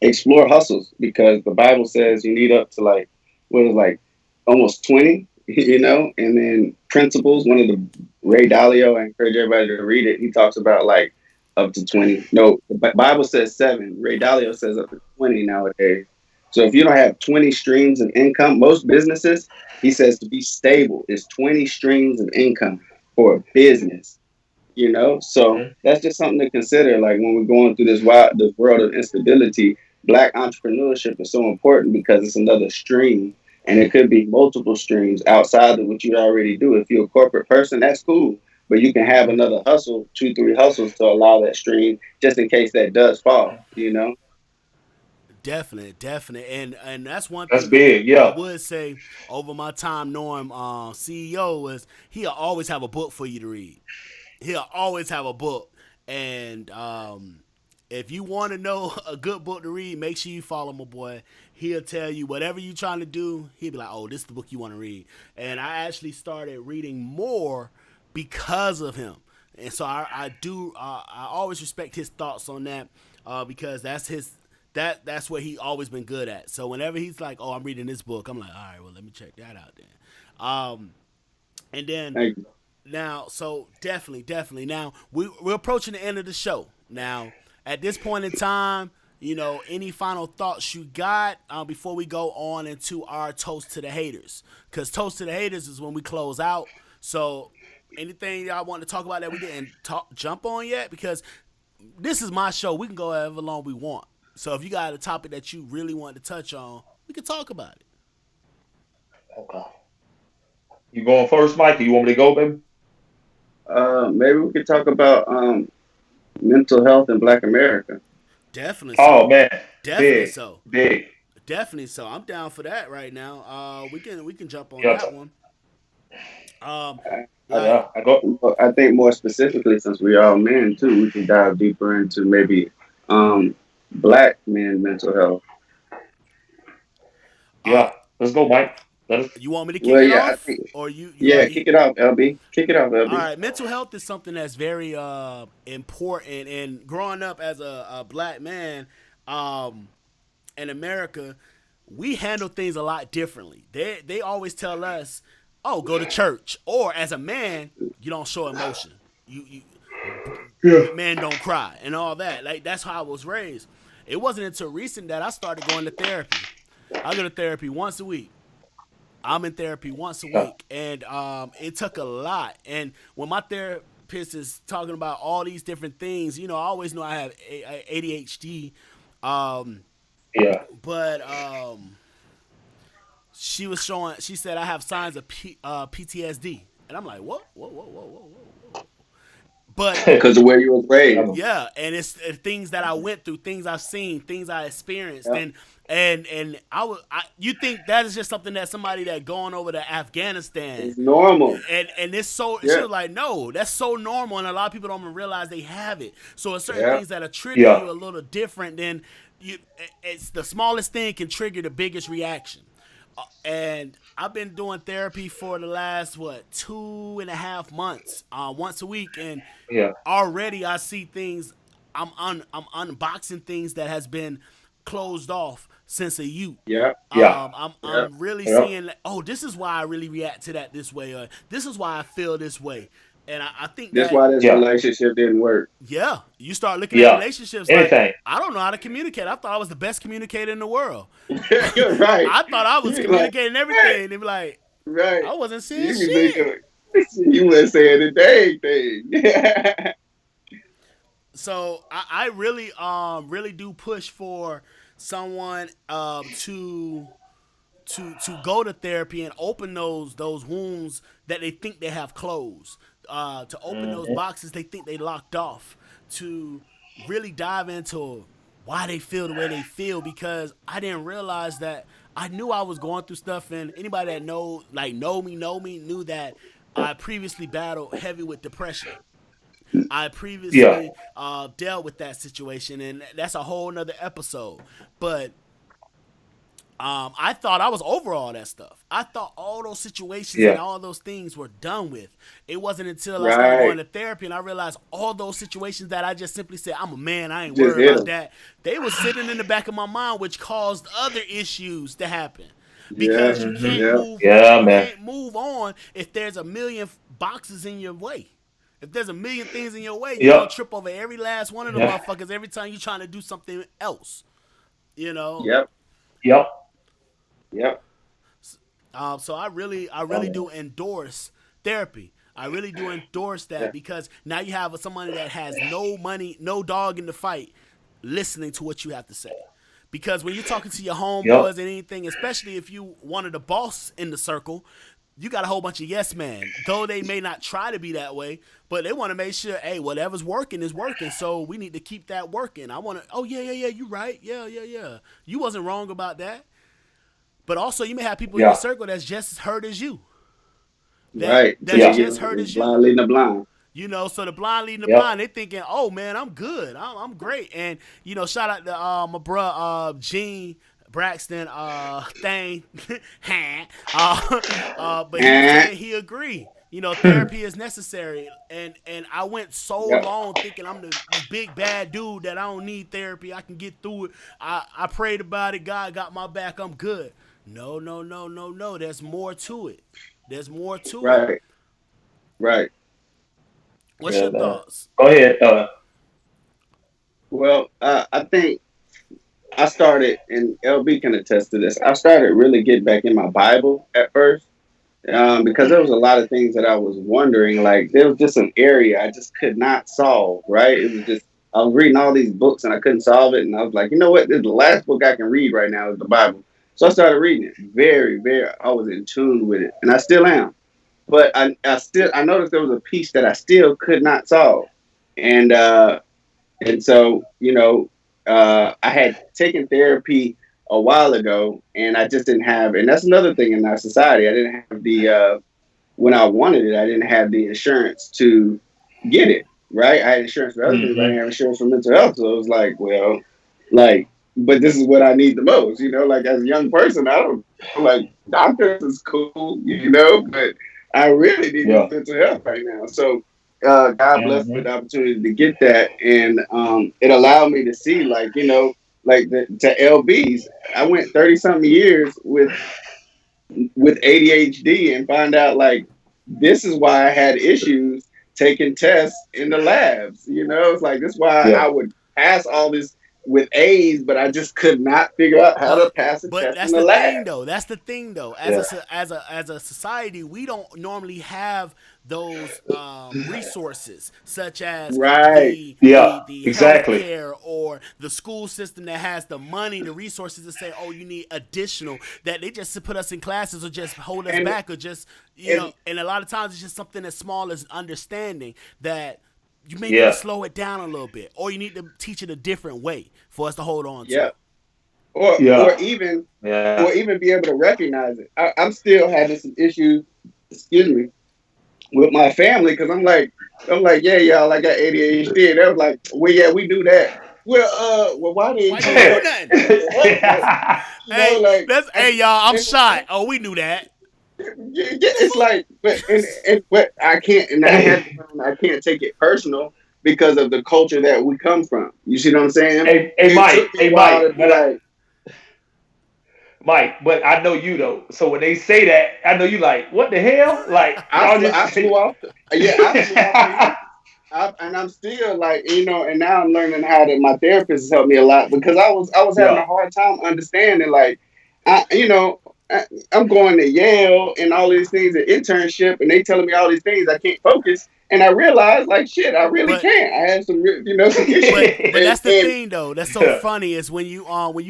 explore hustles because the Bible says you need up to like what is like almost 20, and then principles. One of the Ray Dalio, I encourage everybody to read it. He talks about like up to 20. No, the Bible says seven. Ray Dalio says up to 20 nowadays. So if you don't have 20 streams of income, most businesses, he says to be stable is 20 streams of income for a business. So Mhm. that's just something to consider. Like when we're going through this world of instability, black entrepreneurship is so important because it's another stream, and it could be multiple streams outside of what you already do. If you're a corporate person, that's cool, but you can have another hustle, two, three hustles to allow that stream just in case that does fall. Definitely, definitely, and that's one That's thing big. I Yeah. would say over my time knowing CEO is he'll always have a book for you to read. He'll always have a book, and if you want to know a good book to read, make sure you follow my boy. He'll tell you whatever you're trying to do. He'll be like, "Oh, this is the book you want to read." And I actually started reading more because of him, and so I do. I always respect his thoughts on that because that's his. That's what he always been good at. So whenever he's like, "Oh, I'm reading this book," I'm like, "All right, well, let me check that out then." And then Thank you. now, so definitely, definitely. Now we're approaching the end of the show. Now, at this point in time, any final thoughts you got before we go on into our toast to the haters? Because toast to the haters is when we close out. So, anything y'all want to talk about that we didn't jump on yet? Because this is my show. We can go however long we want. So, if you got a topic that you really want to touch on, we can talk about it. Okay. You going first, Mike? Or you want me to go, baby? Maybe we could talk about mental health in Black America. Definitely Oh so. man, Definitely big, so. big. Definitely so. I'm down for that right now. We can jump on Yeah. that one. Um, like Yeah. I go. I think more specifically, since we are men too, we can dive deeper into maybe um, Black men mental health. uh, Yeah. Let's go, Mike. Let us. you want me to kick Well, it yeah, I off, think or you yeah, already? kick it off, LB. Kick it off, All LB. right, mental health is something that's very important. And growing up as a black man um, in America, we handle things a lot differently. They always tell us, "Oh, go to church," or as a man, you don't show emotion. You Yeah. men don't cry and all that. Like that's how I was raised. It wasn't until recent that I started going to therapy. I go to therapy once a week. I'm in therapy once a Yeah. week, and it took a lot. And when my therapist is talking about all these different things, I always know I have ADHD, um, Yeah. but she was showing. She said I have signs of PTSD, and I'm like, what? Whoa, whoa, whoa, whoa, whoa. But Because of where you was raised. yeah, and it's things that I went through, things I've seen, things I experienced, Yeah. and you think that is just something that somebody that going over to Afghanistan It's normal. and it's so she Yeah. was like, no, that's so normal, and a lot of people don't even realize they have it. So it's certain Yeah. things that are trigger Yeah. you a little different than you. It's the smallest thing can trigger the biggest reaction. And I've been doing therapy for the last 2.5 months, once a week, and Yeah. already I see things. I'm unboxing things that has been closed off, since a youth. Yep. Yeah. Yep. I'm really Yep. seeing like, oh, this is why I really react to that this way, or this is why I feel this way. And I think That's that why this Yeah. relationship didn't work. yeah, you start looking at Yeah. relationships like Anything. I don't know how to communicate. I thought I was the best communicator in the world. You're right. I thought I was You like, communicating right, everything. They be like, right. I wasn't saying You be shit. thinking you were saying the dang thing. So I really really do push for someone to go to therapy and open those wounds that they think they have closed, to open those Hmm. boxes they think they locked off, to really dive into why they feel the way they feel, because I didn't realize that I knew I was going through stuff, and anybody that know me knew that I previously battled heavy with depression. I Yeah. previously dealt with that situation, and that's a whole nother episode. But I thought I was over all that stuff. I thought all those situations and Yeah. all those things were done with. It wasn't until I started Right. going to therapy and I realized all those situations that I just simply said, I'm a man, I ain't Just worried hit about him. that. They were sitting in the back of my mind, which caused other issues to happen. Yeah. Because Hmm. Yeah. Yeah, you man. can't move on if there's a million boxes in your way. If there's a million things in your way, you're gonna Yep. trip over every last one of them Yeah. motherfuckers every time you're trying to do something else. You know, Yep. Yep. Yep. so I really do endorse therapy. I really do endorse that Yeah. because now you have somebody that has no money, no dog in the fight, listening to what you have to say. Because when you're talking to your Yep. homeboys and anything, especially if you one of the boss in the circle, you got a whole bunch of yes men. Though they may not try to be that way, but they want to make sure, hey, whatever's working is working. So we need to keep that working. I want to. Oh yeah, yeah, yeah. You right. Yeah, yeah, yeah. You wasn't wrong about that. But also, you may have people in your Yeah. circle that's just as hurt as you. That Right. So that's Yeah. just hurt as you. blind leading the blind. So the blind leading the Yep. blind, they thinking, oh man, I'm good, I'm great. And shout out to my bro Gene Braxton thing, but he was And saying he agreed. Therapy is necessary, and I went so yep. long thinking I'm this big bad dude that I don't need therapy. I can get through it. I prayed about it. God got my back. I'm good. No, no, no, no, no. There's more to it. There's more to it. Right. Right. What's Yeah, your man. thoughts? Go ahead. Well, I think I started, and LB can attest to this. I started really getting back in my Bible at first, because there was a lot of things that I was wondering. Like there was just an area I just could not solve. Right? It was just I was reading all these books and I couldn't solve it, and I was like, you know what? This is the last book I can read right now is the Bible. So I started reading it. Very, very. I was in tune with it, and I still am. But I noticed there was a piece that I still could not solve, and so I had taken therapy a while ago, and I just didn't have. And that's another thing in our society. I didn't have the when I wanted it. I didn't have the insurance to get it. Right. I had insurance for other things. I Hmm. didn't have insurance for mental health. So it was like, well, like, but this is what I need the most. Like as a young person, I don't like doctors is cool. But I really need this Yeah. mental health right now. So God blessed me with Hmm. the opportunity to get that, and it allowed me to see, like to LBs. I went 30 something years with ADHD and find out like this is why I had issues taking tests in the labs. It's like this is why Yeah. I would pass all this with A's, but I just could not figure out how to But pass a but test in that's the the thing lab. though. That's the thing though. Yeah. As a society, we don't normally have those resources such as Right. Yeah. the Exactly. healthcare or the school system that has the money, the resources to say, oh, you need additional. That they just put us in classes or just hold us And back or just and And a lot of times it's just something as small as understanding that you may need to Yeah. slow it down a little bit, or you need to teach it a different way for us to hold on to. yeah, or Yeah. or even Yeah. or even be able to recognize it. I'm still having some issues. Excuse me, with my family because I'm like, yeah, y'all, I got ADHD. And they was like, well, yeah, we do that. Well, why Why didn't you you ain't do nothing? help? Like, Hey, like, hey y'all, I'm and shot. Oh, we knew that. The it's fuck? like, but I can't, and I had to learn I can't take it personal because of the culture that we come from. You see what I'm saying? Hey, It took me Hey, a while to Mike, be like, Mike, but I know you though. So when they say that, I know you like, what the hell? Like y'all just I flew off. Yeah, I flew off the handle. And I'm still like, and now I'm learning how to. My therapist has helped me a lot because I was having yeah, a hard time understanding. Like, I'm going to Yale and all these things, an internship, and they telling me all these things. I can't focus, and I realized, like, shit, I really but can't. I have some, some issues, but that's the and thing though. That's so yeah, funny is when you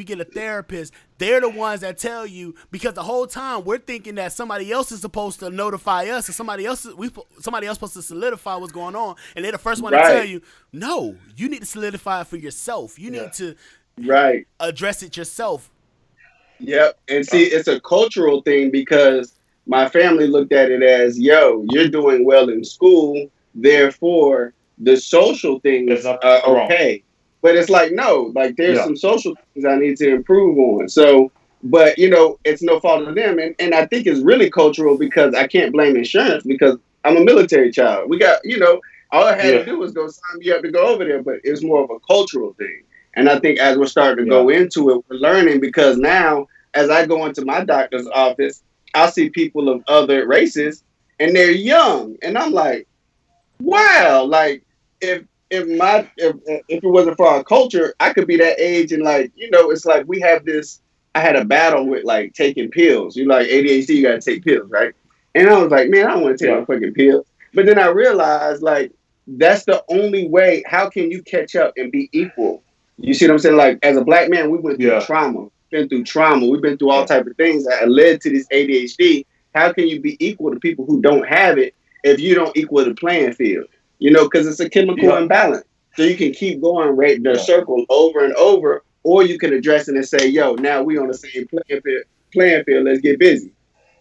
get a therapist, they're the ones that tell you because the whole time we're thinking that somebody else is supposed to notify us and somebody else supposed to solidify what's going on, and they're the first one to tell right, you, no, you need to solidify it for yourself. You yeah, need to right. address it yourself. Yep. And yeah. see, it's a cultural thing because my family looked at it as, yo, you're doing well in school, therefore the social There's things nothing are wrong. okay. But it's like, no, like there's Yeah, some social things I need to improve on. So, but it's no fault of them. And I think it's really cultural because I can't blame insurance because I'm a military child. We got, all I had yeah, to do was go sign me up to go over there, but it's more of a cultural thing. And I think as we're starting to yeah, go into it, we're learning because now as I go into my doctor's office, I see people of other races and they're young. And I'm like, wow, like if if it wasn't for our culture, I could be that age and like, it's like we have this I had a battle with like taking pills. You like ADHD, you gotta take pills, right? And I was like, man, I don't want to take yeah, no fucking pills. But then I realized like that's the only way. How can you catch up and be equal? You see what I'm saying? Like as a black man, we went through yeah, trauma. Been through trauma. We've been through all yeah, type of things that led to this ADHD. How can you be equal to people who don't have it if you don't equal the playing field? Because it's a chemical yeah, imbalance. So you can keep going right the yeah, circle over and over, or you can address it and say, "Yo, now we on the same playing field. Playing field. Let's get busy."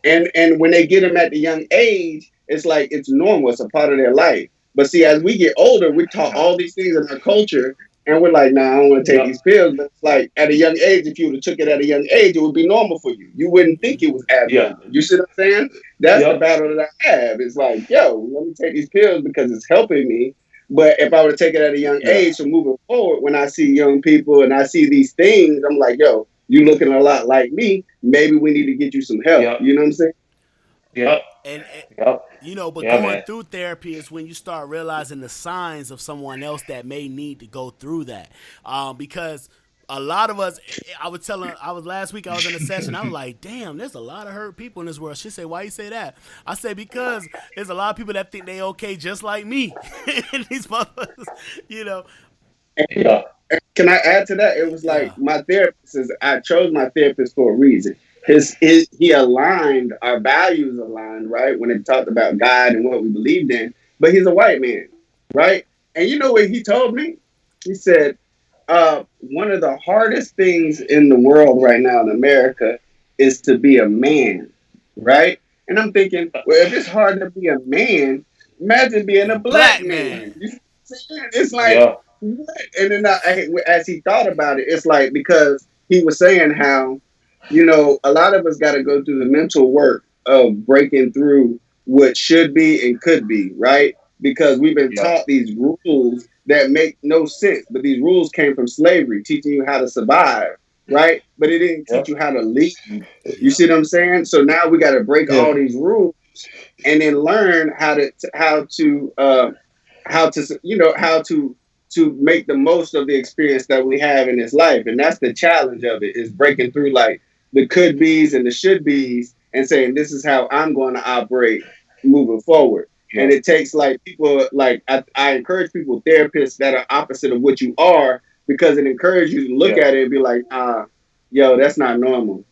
And when they get them at the young age, it's like it's normal. It's a part of their life. But see, as we get older, we taught yeah, all these things in our culture, and we're like, "Nah, I don't want to take yeah, these pills." But it's like at a young age, if you would have took it at a young age, it would be normal for you. You wouldn't think it was yeah, abnormal. You see what I'm saying? That's the yeah, battle that I have. It's like, yo, let me take these pills because it's helping me. But if I were to take it at a young yeah, age, so moving forward, when I see young people and I see these things, I'm like, yo, you looking a lot like me. Maybe we need to get you some help. yeah, You know what I'm saying? yeah, And yeah, but yeah, going man. through therapy is when you start realizing the signs of someone else that may need to go through that. Because a lot of us, I was last week, I was in a session, I was like, damn, there's a lot of hurt people in this world. She said, why you say that? I said, because there's a lot of people that think they okay just like me. And these motherfuckers, you know, Yeah, Can I add to that? It was like yeah. my therapist is. I chose my therapist for a reason. He aligned our values aligned right when it talked about God and what we believed in. But he's a white man, right? And you know what he told me? He said, one of the hardest things in the world right now in America is to be a man, right? And I'm thinking, well, if it's hard to be a man, imagine being And a a black black man. man. You see what I'm saying? It's like, yeah, what? And then as he thought about it, it's like because he was saying how, a lot of us got to go through the mental work of breaking through what should be and could be, right? Because we've been yeah, taught these rules that make no sense, but these rules came from slavery, teaching you how to survive, right? But it didn't yeah, teach you how to lead. You Yep. see what I'm saying? So now we got to break yeah, all these rules and then learn how to make the most of the experience that we have in this life. And that's the challenge of it is breaking through like the could be's and the should be's and saying this is how I'm going to operate moving forward. yeah, And it takes like people like I encourage people, therapists that are opposite of what you are, because it encourages you to look yeah, at it and be like, yo, that's not normal.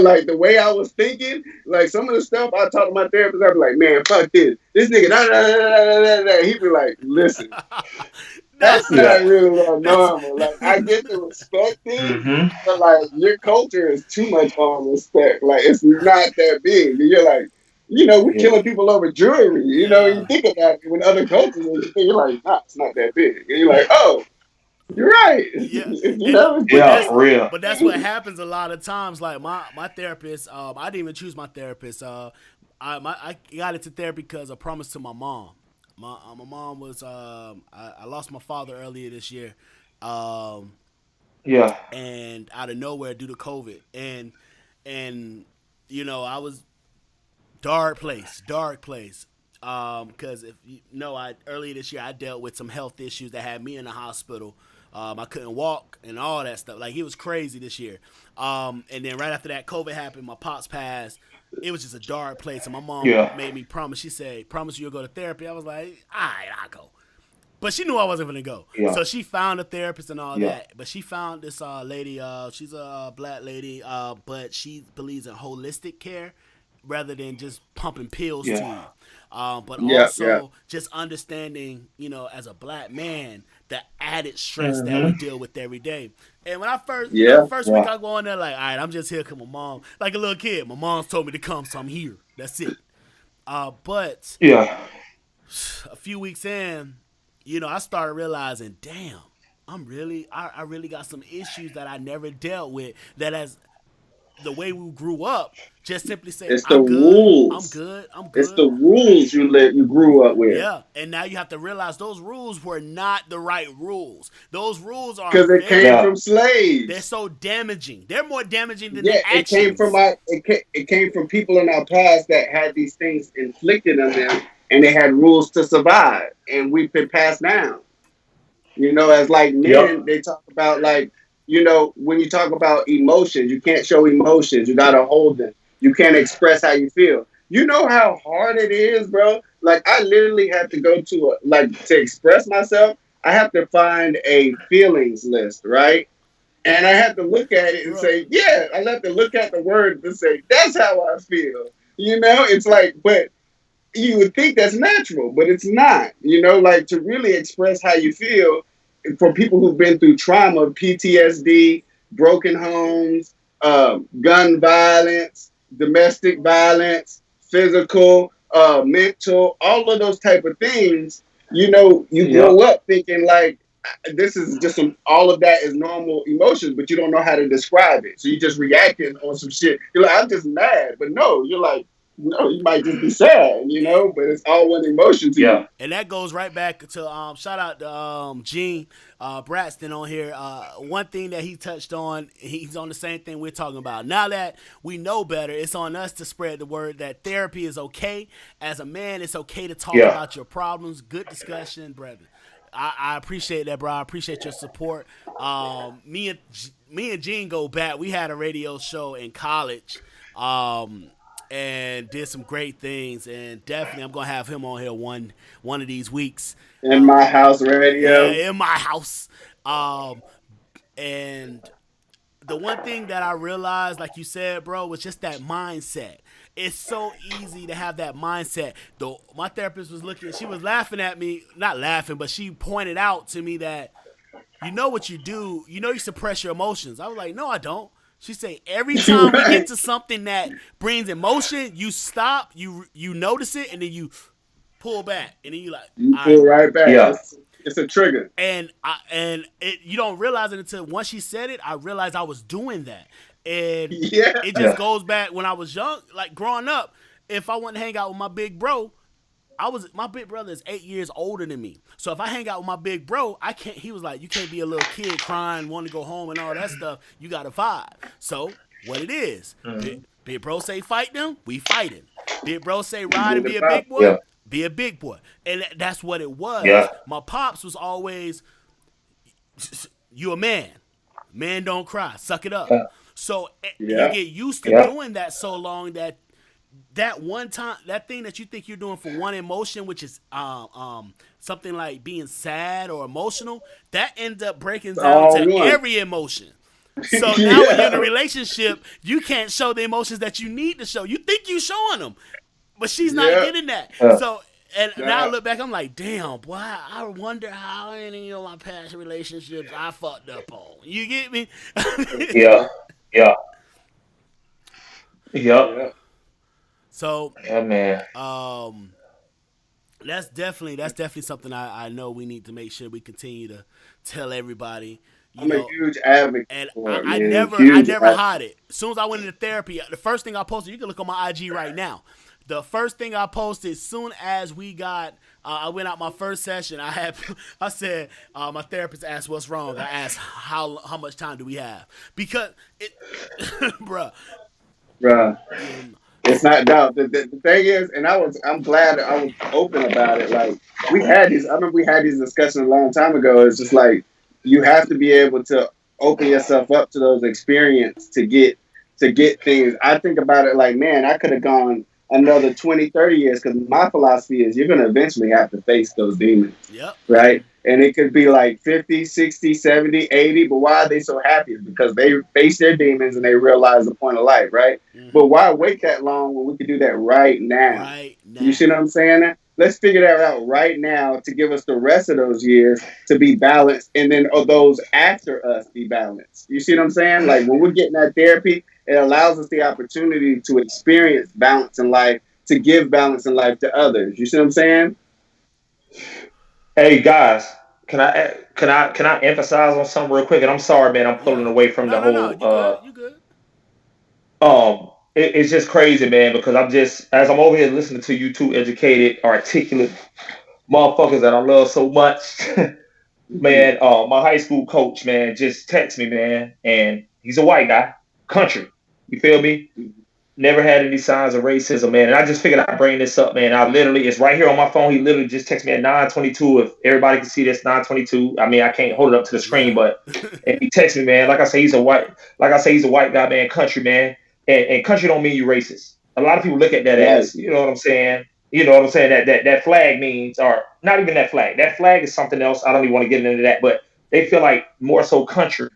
Like the way I was thinking, like some of the stuff I talk to my therapist, I'd be like, man, fuck this. This nigga, da, da, da, da, da, da. He'd be like, listen, No, that's yeah. not really that's normal. Like I get the respect thing, Mm-hmm. but like your culture is too much on respect. Like it's not that big. And you're like, we're Yeah, killing people over jewelry. You yeah. think about it when other cultures and you think you're like, nah, it's not that big. And you're like, oh, you're right. Yeah, You and know, but yeah, for real. that's what happens a lot of times. Like my therapist, I didn't even choose my therapist. I got into therapy because I promised to my mom. My mom was I lost my father earlier this year, um, Yeah, and out of nowhere due to COVID, and and I was dark place, dark place. Because if you know, I earlier this year I dealt with some health issues that had me in the hospital. I couldn't walk and all that stuff. Like it was crazy this year. And then right after that, COVID happened. My pops passed. It was just a dark place. And my mom Yeah. made me promise. She said, "Promise you'll go to therapy." I was like, "All right, I'll go." But she knew I wasn't gonna go, Yeah. so she found a therapist and all Yeah. that. But she found this lady. She's a black lady, but she believes in holistic care rather than just pumping pills to Yeah. you. But Yeah, yeah, also just understanding, as a black man, the added stress that we Mm-hmm. deal with every day. And when I first, the yeah. first week Yeah. I go in there like, all right, I'm just here because my mom, like a little kid, my mom's told me to come, so I'm here. That's it. But Yeah. a few weeks in, I started realizing, damn, I really got some issues that I never dealt with. That as the way we grew up, just simply say, It's the I'm good, I'm rules. good, I'm It's good. the rules you grew up with. Yeah, and now you have to realize those rules were not the right rules. Those rules are Because it came Yeah. from they're slaves. so damaging. They're more damaging than Yeah, the actions. it came from people in our past that had these things inflicted on them, and they had rules to survive, and we've been passed down. As like men, Yep. they talk about like, when you talk about emotions, you can't show emotions. You gotta hold them. You can't express how you feel. You know how hard it is, bro. Like I literally have to go to to express myself. I have to find a feelings list, right? And I have to look at it and Bro, say, yeah, I have to look at the word and say, that's how I feel. It's like, but you would think that's natural, but it's not. Like to really express how you feel for people who've been through trauma, PTSD, broken homes, gun violence, domestic violence, physical, mental, all of those type of things. You grow Yep. up thinking like this is just all of that is normal emotions, but you don't know how to describe it. So you just reacting on some shit. You're like, I'm just mad. But no, you're like, no, you might just be sad, and but it's all one emotion to you. Yeah. And that goes right back to shout out to Gene Braxton on here. One thing that he touched on, he's on the same thing we're talking about. Now that we know better, it's on us to spread the word that therapy is okay. As a man, it's okay to talk Yeah. about your problems. Good discussion, brethren. I appreciate that, bro. I appreciate your support. Me and Gene go back. We had a radio show in college. And did some great things. And definitely, I'm gonna have him on here one of these weeks. In my house Yeah, radio. in my house. Um, and the one thing that I realized, like you said, bro, was just that mindset. It's so easy to have that mindset. Though my therapist was looking, she was laughing at me, not laughing, but she pointed out to me that you know what you do. You suppress your emotions. I was like, no, I don't. She said every time we get Right. to something that brings emotion, you stop, you notice it, and then you pull back, and then you like, You all pull right. right back. Yeah. It's a trigger. You don't realize it until once she said it. I realized I was doing that, and Yeah. it just Yeah. goes back when I was young, like growing up. If I want to hang out with my big bro, my big brother is 8 years older than me. So if I hang out with my big bro, I can't. He was like, you can't be a little kid crying, want to go home and all that stuff. You got to vibe. So what it is, Mm-hmm. big bro say fight them, we fighting. Big bro say ride Move and the be a pop. big boy, Yeah. be a big boy, and that's what it was. Yeah. My pops was always, you a man, man don't cry, suck it up. Yeah. So you Yeah. get used to Yeah. doing that so long that one time, that thing that you think you're doing for one emotion, which is something like being sad or emotional, that ends up breaking It's down all to one. every emotion. So now when you're in a Yeah. relationship, you can't show the emotions that you need to show. You think you showing them, but she's not Yeah. getting that. Yeah. So and now I Nah. look back, I'm like, damn, boy, I wonder how any of my past relationships I fucked up on. You get me? Yeah. Yeah. Yep. Yeah. So Yeah, man. um that's definitely something I know we need to make sure we continue to tell everybody. You I'm a know, huge advocate and for it, I man. never Huge hide advocate. it. As soon as I went into therapy, the first thing I posted, you can look on my IG right now. The first thing I posted, as soon as we got, I went out my first session. I said, my therapist asked what's wrong. I asked how much time do we have, because it, bruh, Bruh. You It's not doubt. The thing is, and I'm glad I was open about it. Like we had these, I remember we had these discussions a long time ago. It's just like you have to be able to open yourself up to those experiences to get things. I think about it like, man, I could have gone another 20, 30 years because my philosophy is you're going to eventually have to face those demons, yep. right? And it could be like 50, 60, 70, 80. But why are they so happy? It's because they face their demons and they realize the point of life, right? But Hmm. why wait that long when we could do that right now? Right You see what now. I'm saying? Let's figure that out right now to give us the rest of those years to be balanced, and then those after us be balanced. You see what I'm saying? Like when we're getting that therapy, it allows us the opportunity to experience balance in life, to give balance in life to others. You see what I'm saying? Hey guys, can I emphasize on something real quick? And I'm sorry, man, I'm pulling Yeah. away from No, the no, no. whole You good. You good. it's just crazy, man, because I'm just as I'm over here listening to you two educated, articulate motherfuckers that I love so much. Mm-hmm. Man, my high school coach, man, just text me, man, and he's a white guy, country. You feel me? Never had any signs of racism, man. And I just figured I'd bring this up, man. I literally, it's right here on my phone. He literally just texted me at 9:22. If everybody can see this, 9:22. I mean, I can't hold it up to the screen, Yeah. but and he texted me, man. Like I say, he's a white guy, man, country, man. And country don't mean you racist. A lot of people look at that Right. as, you know what I'm saying? You know what I'm saying? That flag means, or not even that flag. That flag is something else. I don't even want to get into that, but they feel like more so country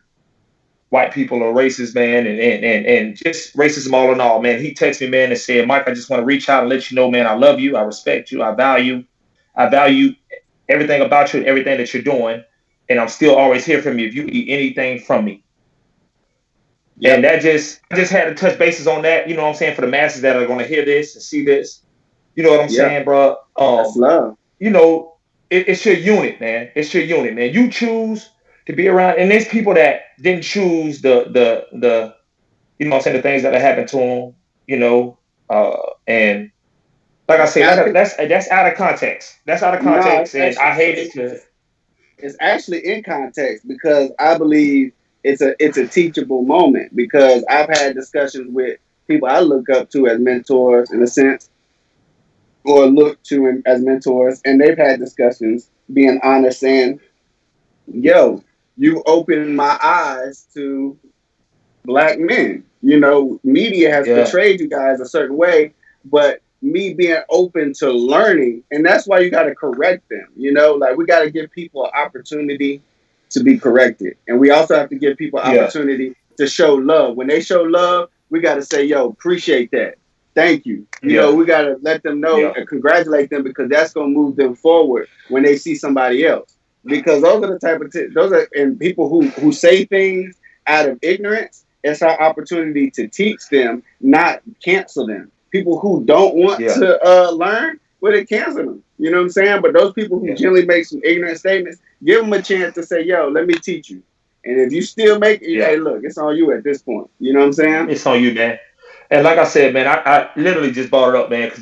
white people are racist, man, and just racism all in all, man. He texted me, man, and said, Mike, I just want to reach out and let you know, man, I love you, I respect you, I value everything about you and everything that you're doing, and I'm still always here from you if you need anything from me. And Yep. that just I just had to touch bases on that, you know what I'm saying, for the masses that are gonna hear this and see this. You know what I'm Yep. saying, bro? That's love. You know, it's your unit, man. It's your unit, man. You choose to be around, and there's people that didn't choose the you know what I'm saying, the things that have happened to them, you know, and like I say, I think that's out of context. That's out of no, context, and I hate it to. it's actually in context because I believe it's a teachable moment because I've had discussions with people I look up to as mentors in a sense or look to as mentors, and they've had discussions being honest, saying, "Yo, you opened my eyes to black men. You know, media has Yeah, portrayed you guys a certain way, but me being open to learning, and that's why you got to correct them. You know, like we got to give people an opportunity to be corrected, and we also have to give people an yeah, opportunity to show love. When they show love, we got to say, "Yo, appreciate that. Thank you." You know, yeah, we got to let them know yeah, and congratulate them because that's going to move them forward when they see somebody else. Because those are the type of those are and people who say things out of ignorance, it's our opportunity to teach them, not cancel them. People who don't want yeah, to learn, well, they cancel them. You know what I'm saying? But those people who yeah, generally make some ignorant statements, give them a chance to say, "Yo, let me teach you." And if you still make, yeah. hey, look, it's on you at this point. You know what I'm saying? It's on you, man. And like I said, man, I literally just brought it up, man, because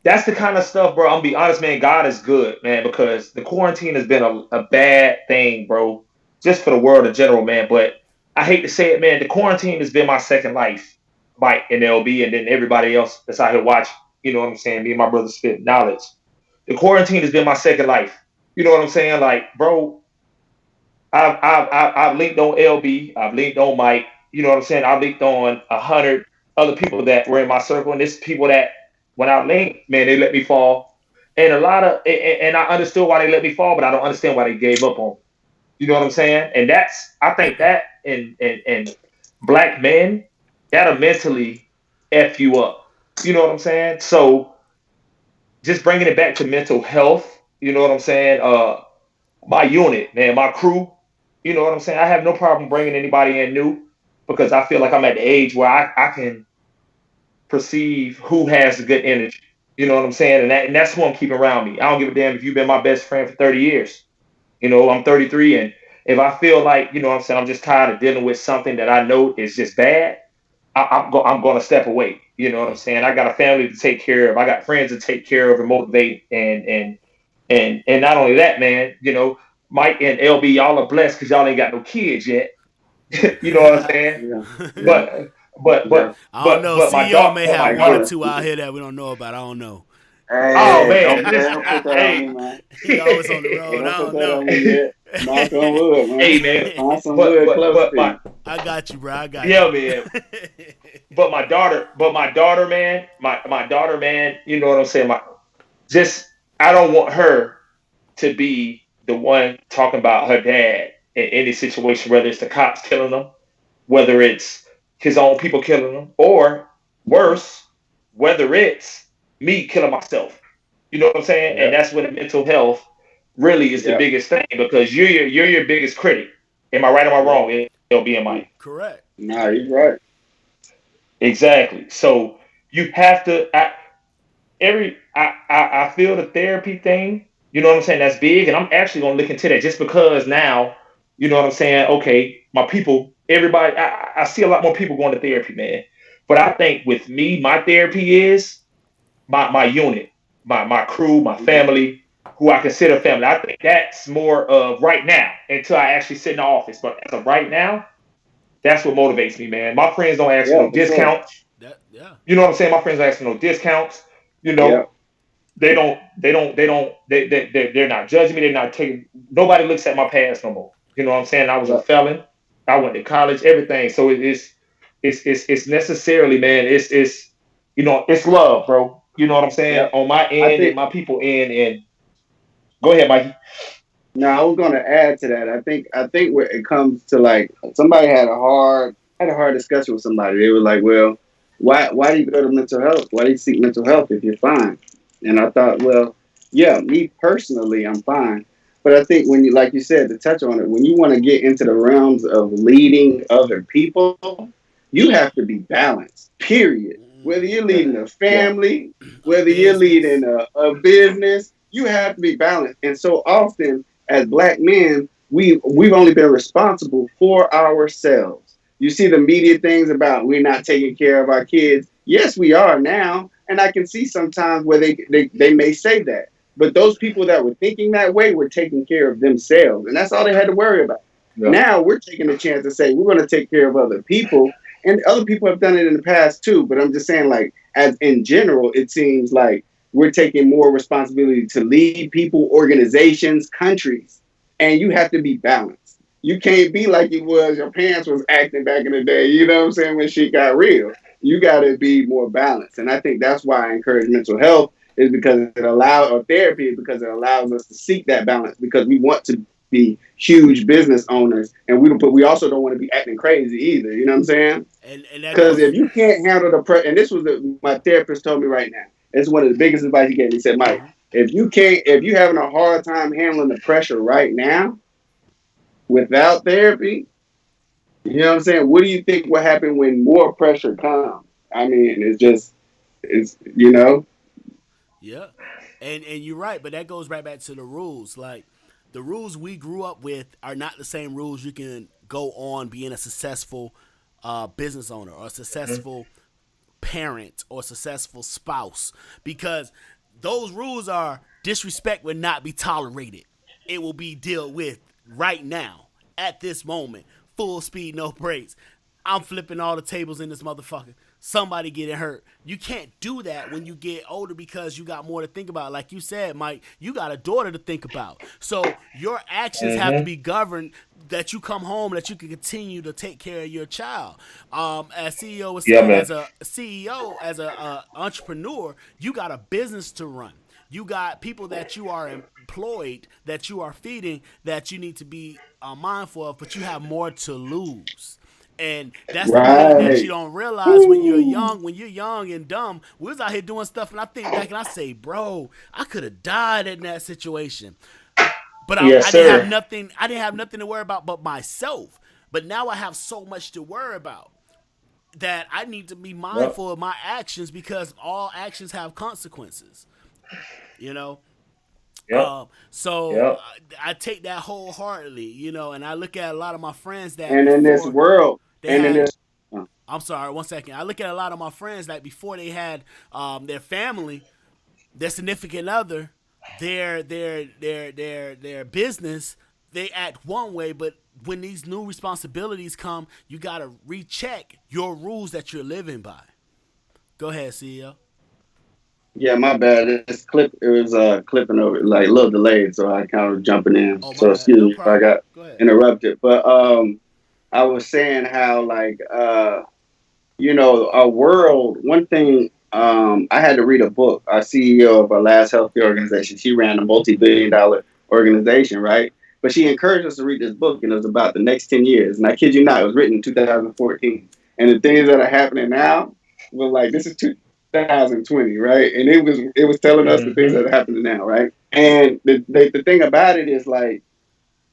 that's the kind of stuff, bro. I'm gonna be honest, man. God is good, man, because the quarantine has been a bad thing, bro, just for the world in general, man. But I hate to say it, man. The quarantine has been my second life, Mike and LB, and then everybody else that's out here watching. You know what I'm saying? Me and my brother spit knowledge. The quarantine has been my second life. You know what I'm saying? Like, bro, I've linked on LB. I've linked on Mike. You know what I'm saying? I've linked on 100 other people that were in my circle, and this people that when I linked, man, they let me fall. And a lot of and I understood why they let me fall, but I don't understand why they gave up on me. You know what I'm saying? And that's I think that in black men that'll mentally f you up. You know what I'm saying? So just bringing it back to mental health. You know what I'm saying? My unit, man, my crew. You know what I'm saying? I have no problem bringing anybody in new because I feel like I'm at the age where I can perceive who has the good energy. You know what I'm saying? And that's who I'm keeping around me. I don't give a damn if you've been my best friend for 30 years. You know, I'm 33. And if I feel like, you know what I'm saying, I'm just tired of dealing with something that I know is just bad, I'm going to step away. You know what I'm Yeah. saying? I got a family to take care of. I got friends to take care of and motivate. And not only that, man, you know, Mike and LB, y'all are blessed because y'all ain't got no kids yet. You know what I'm saying? Yeah. Yeah. But but Yeah, but I don't but know. but my CEO daughter, may but have my I one or daughter. guess. two out here that we don't know about. I don't know. Oh Hey, man, don't listen, put that on me, hey, man. He always on the Hey, road. don't I put don't that know. on me yet. Knock on wood, man. hey man, Find some but wood but close but to my you. I got you, bro. I got yeah you. man, but my daughter, man, my daughter, man, you know what I'm saying? My just I don't want her to be the one talking about her dad in any situation, whether it's the cops killing him, whether it's his own people killing him, or worse, whether it's me killing myself. You know what I'm saying? And Yep, that's when mental health really is the yep, biggest thing because you're your biggest critic. Am I right? Am I yep. wrong? It'll be in my Correct. Nah, you're right. exactly. So you have to. I feel the therapy thing. You know what I'm saying? That's big, and I'm actually gonna look into that just because now. You know what I'm saying? Okay, my people, everybody. I see a lot more people going to therapy, man. But I think with me, my therapy is my unit, my crew, my Mhm. family, who I consider family. I think that's more of right now until I actually sit in the office. But as of right now, that's what motivates me, man. My friends don't ask for Yeah, no for sure. discounts. That yeah. You know what I'm saying? My friends don't ask for no discounts. You know, Yep, they're not judging me. They're not taking. Nobody looks at my past no more. You know what I'm saying? I was a yep. felon. I went to college. Everything. So it's necessarily, man. It's it's love, bro. You know what I'm saying? Yep. On my I end and think my people end. And go ahead, Mikey. now I was going to add to that. I think when it comes to like somebody had a hard discussion with somebody. They were like, "Well, why do you go to mental health? Why do you seek mental health if you're fine?" And I thought, well, yeah, me personally, I'm fine. But I think when you, like you said, to touch on it, when you want to get into the realms of leading other people, you have to be balanced. Period. Whether you're Hmm. Yeah, leading a yeah. family, A whether you're business. leading a business, you have to be balanced. And so often, as black men, we've only been responsible for ourselves. You see the media things about we're not taking care of our kids. Yes, we are now, and I can see sometimes where they may say that. But those people that were thinking that way were taking care of themselves, and that's all they had to worry about. Yeah. Now we're taking a chance to say we're going to take care of other people, and other people have done it in the past too. But I'm just saying, like as in general, it seems like we're taking more responsibility to lead people, organizations, countries, and you have to be balanced. You can't be like you was your parents was acting back in the day. You know what I'm saying? When shit got real, you got to be more balanced. And I think that's why I encourage mental health is because it allows or therapy is because it allows us to seek that balance because we want to be huge business owners and we also don't want to be acting crazy either. You know what I'm saying? And that Because if goes. you can't handle the pressure, and this was my therapist told me right now. It's one of the biggest advice he gave me. He said, Mike, Mhm. if you having a hard time handling the pressure right now without therapy, you know what I'm saying? What do you think will happen when more pressure comes? I mean, it's Yeah, and you're right, but that goes right back to the rules. Like the rules we grew up with are not the same rules you can go on being a successful business owner or a Mhm. successful parent or successful spouse because those rules are disrespect will not be tolerated. It will be dealt with right now at this moment, full speed, no brakes. I'm flipping all the tables in this motherfucker. Somebody getting hurt. You can't do that when you get older because you got more to think about. Like you said, Mike, you got a daughter to think about. So your actions have to Mhm. be governed that you come home, that you can continue to take care of your child. As CEO was Yeah, saying, man. as a CEO, as a entrepreneur, you got a business to run. You got people that you are employed, that you are feeding, that you need to be mindful of, but you have more to lose. And that's the thing that you right. don't realize when you're Woo. young. When you're young and dumb, we was out here doing stuff, and I think back and I say, bro, I could have died in that situation. But Yes, I didn't have sir. nothing. I didn't have nothing to worry about but myself. But now I have so much to worry about that I need to be Yep. mindful of my actions because all actions have consequences. You know, Yep. so Yep. I take that wholeheartedly. And I look at a lot of my friends that And in this before world, they and in had. this, I'm sorry, one second. I look at a lot of my friends that before they had their family, their significant other, their business, they act one way, but when these new responsibilities come, you gotta recheck your rules that you're living by. Go ahead, CEO. Yeah, my bad. This clip it was clipping over like a little delayed, so I kind of jumping in. Oh, my So bad. excuse No me if I problem. got Go ahead. interrupted. But I was saying how like our world. One thing, I had to read a book. Our CEO of our last healthcare organization, she ran a multi-billion-dollar organization, right? But she encouraged us to read this book, and it was about the next 10 years. And I kid you not, it was written in 2014. And the things that are happening now, well, like this is 2020, right? And it was telling us the things Mm-hmm. that are happening now, right? And the thing about it is like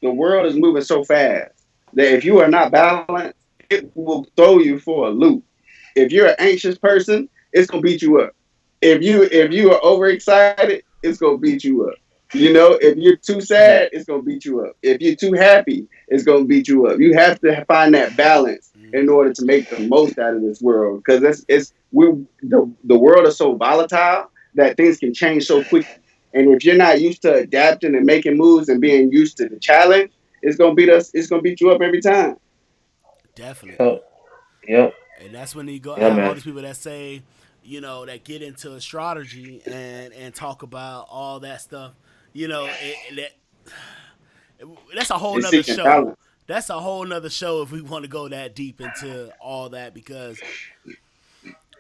the world is moving so fast that if you are not balanced, it will throw you for a loop. If you're an anxious person, it's gonna beat you up. If you are overexcited, it's gonna beat you up. If you're too Yeah. sad, it's gonna beat you up. If you're too happy, it's gonna beat you up. You have to find that balance in Mm-hmm. order to make the most out of this world. Because the world is so volatile that things can change so quickly. And if you're not used to adapting and making moves and being used to the challenge, it's gonna beat us. It's gonna beat you up every time. Definitely. Yep. Yep. And that's when you go Yeah, have all man. these people that say, that get into astrology and talk about all that stuff. That's a whole It's nother seeking show. balance. That's a whole nother show if we want to go that deep into all that because,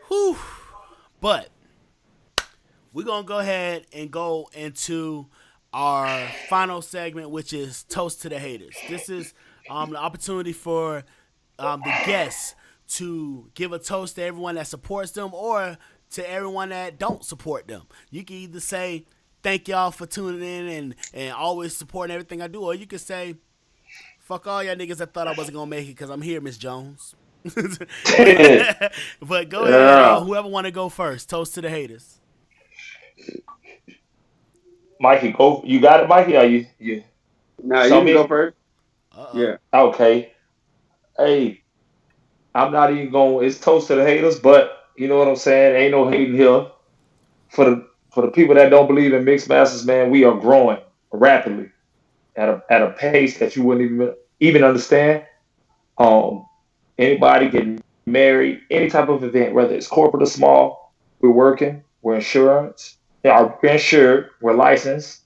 whew. But we're gonna go ahead and go into our final segment, which is toast to the haters. This is the opportunity for the guests to give a toast to everyone that supports them or to everyone that don't support them. You can either say thank y'all for tuning in and always supporting everything I do, or you can say fuck all y'all niggas that thought I wasn't gonna make it because I'm here, Miss Jones. but go ahead, Yeah. whoever want to go first. Toast to the haters. Mikey, go. You got it, Mikey? Are you Now you show can go me? first. Uh oh. Yeah. Okay. Hey, I'm not even going. It's toast to the haters, but you know what I'm saying. Ain't no hating here. For the people that don't believe in mixed masters, man, we are growing rapidly at a pace that you wouldn't even understand. Um, Anybody getting married, any type of event, whether it's corporate or small, we're working. We're insurance. Yeah, we're insured. We're licensed.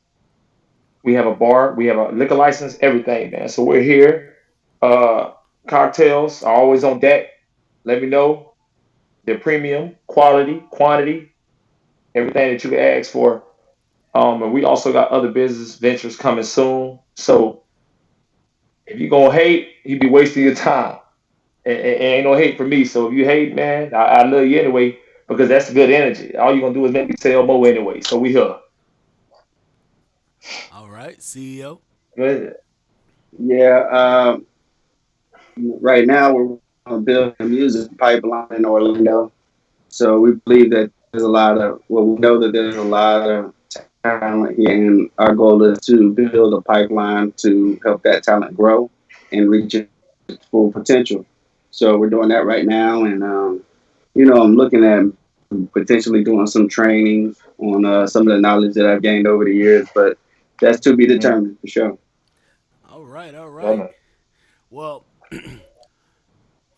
We have a bar. We have a liquor license. Everything, man. So we're here. Uh, Cocktails are always on deck. Let me know. They're premium, quality, quantity, everything that you can ask for. And we also got other business ventures coming soon. So if you're gonna hate, you be wasting your time. And ain't no hate for me. So if you hate, man, I love you anyway because that's good energy. All you're gonna do is make me sell more anyway. So we here. All right, CEO. Good. Yeah. Right now we're building a music pipeline in Orlando. So we believe that there's a lot of, well, we know that there's a lot of talent here, and our goal is to build a pipeline to help that talent grow and reach its full potential. So we're doing that right now, and I'm looking at potentially doing some training on some of the knowledge that I've gained over the years, but that's to be Mm, determined for sure. All right, all yeah, right. man. Well,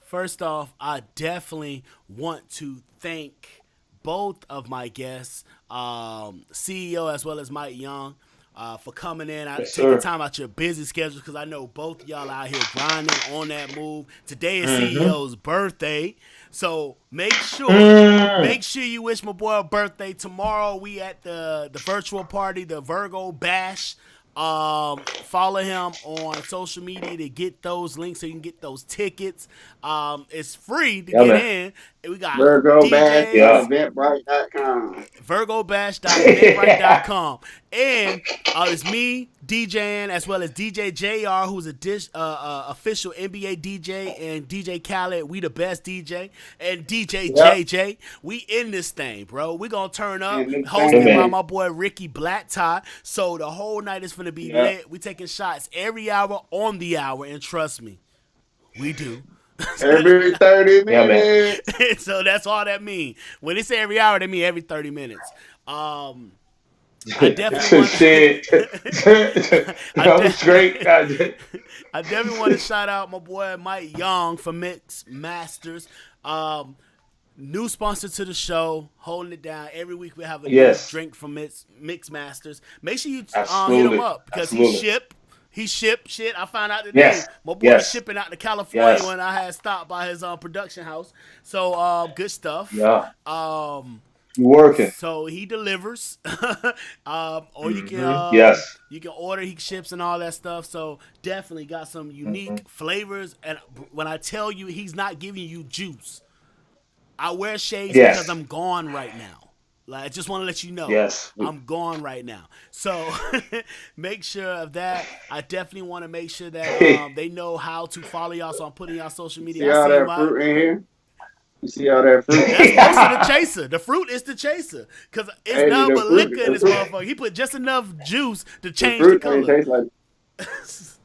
first off, I definitely want to thank both of my guests, CEO as well as Mike Young, for coming in, Yes, taking sir. time out your busy schedules because I know both y'all out here grinding on that move. Today is Mm-hmm. CEO's birthday, so make sure Mm. make sure you wish my boy a birthday. Tomorrow we at the virtual party, the Virgo Bash. Follow him on social media to get those links so you can get those tickets. It's free to Yeah, get man. in. And we got DJs, Yeah. VirgoBash.eventbrite.com. virgobash.eventbrite.com. And it's me DJing as well as DJ JR, who's a official NBA DJ, and DJ Khaled, we the best DJ, and DJ Yep. JJ. We in this thing, bro. We gonna turn up, And this Yeah, hosted by man. thing, my boy Ricky Black Tie. So the whole night is gonna be yeah, lit. We taking shots every hour on the hour, and trust me, we do. every 30 Yeah, man. minutes. So that's all that mean. When they say every hour, they mean every 30 minutes. Um, I definitely want. Shit. I, I'm straight. I definitely want to shout out my boy Mike Young from Mix Masters. New sponsor to the show, holding it down. Every week we have a new Yes, drink from Mix Masters. Make sure you hit him absolutely, up because he absolutely. ship. He shipped shit. I found out today. Yes, My boy yes, shipping out to California yes. when I had stopped by his production house. So good stuff. Yeah, Um, you working? so he delivers, or Yes. you can order. He ships and all that stuff. So definitely got some Hmm. unique flavors. And when I tell you, he's not giving you juice. I wear shades because Yes, I'm gone right now. Like, I just want to let you know yes. I'm gone right now. So make sure of that. I definitely want to make sure that they know how to follow y'all. So I'm putting y'all social You media. see I all see that my. fruit in here? You see all that fruit? That's most of the chaser. The fruit is the chaser because it's Hey, nothing the but fruit, liquor in the this fruit, motherfucker. He put just enough juice to the change the fruit ain't color. taste like.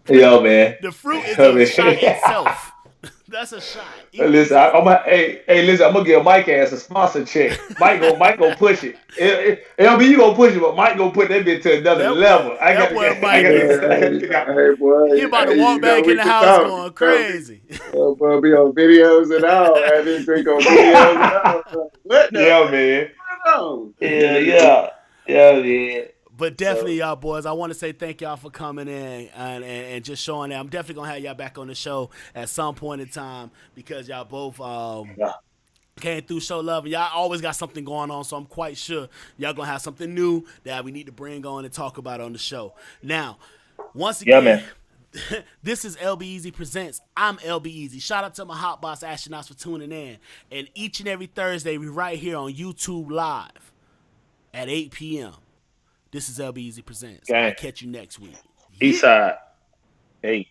Yo, man. The fruit is I a mean, shot itself. That's a shot. Equals listen, a I'm fruit. hey, listen, I'm gonna give Mike ass a sponsor check. Mike gonna push it. LB, you gonna push it, but Mike gonna put that bitch to another That boy, level. I that gotta boy get, I Mike gotta, is. I gotta figure out. Hey, boy, He about to hey, walk back in we the can house talk. going crazy. Boy, be on videos and all. Had this drink on videos and all. What the Yeah, fuck man. going on? Yeah, yeah, yeah, man. But definitely, So, y'all boys, I want to say thank y'all for coming in and just showing that. I'm definitely gonna have y'all back on the show at some point in time because y'all both yeah, came through show love and y'all always got something going on. So I'm quite sure y'all gonna have something new that we need to bring on and talk about on the show. Now, once yeah, again. man. This is LBEZ Presents. I'm LBEZ. Shout out to my Hot Boss astronauts for tuning in. And each and every Thursday, we right here on YouTube Live at 8 p.m. This is LBEZ Presents. I'll Gang. catch you next week. East Yeah. side. Hey.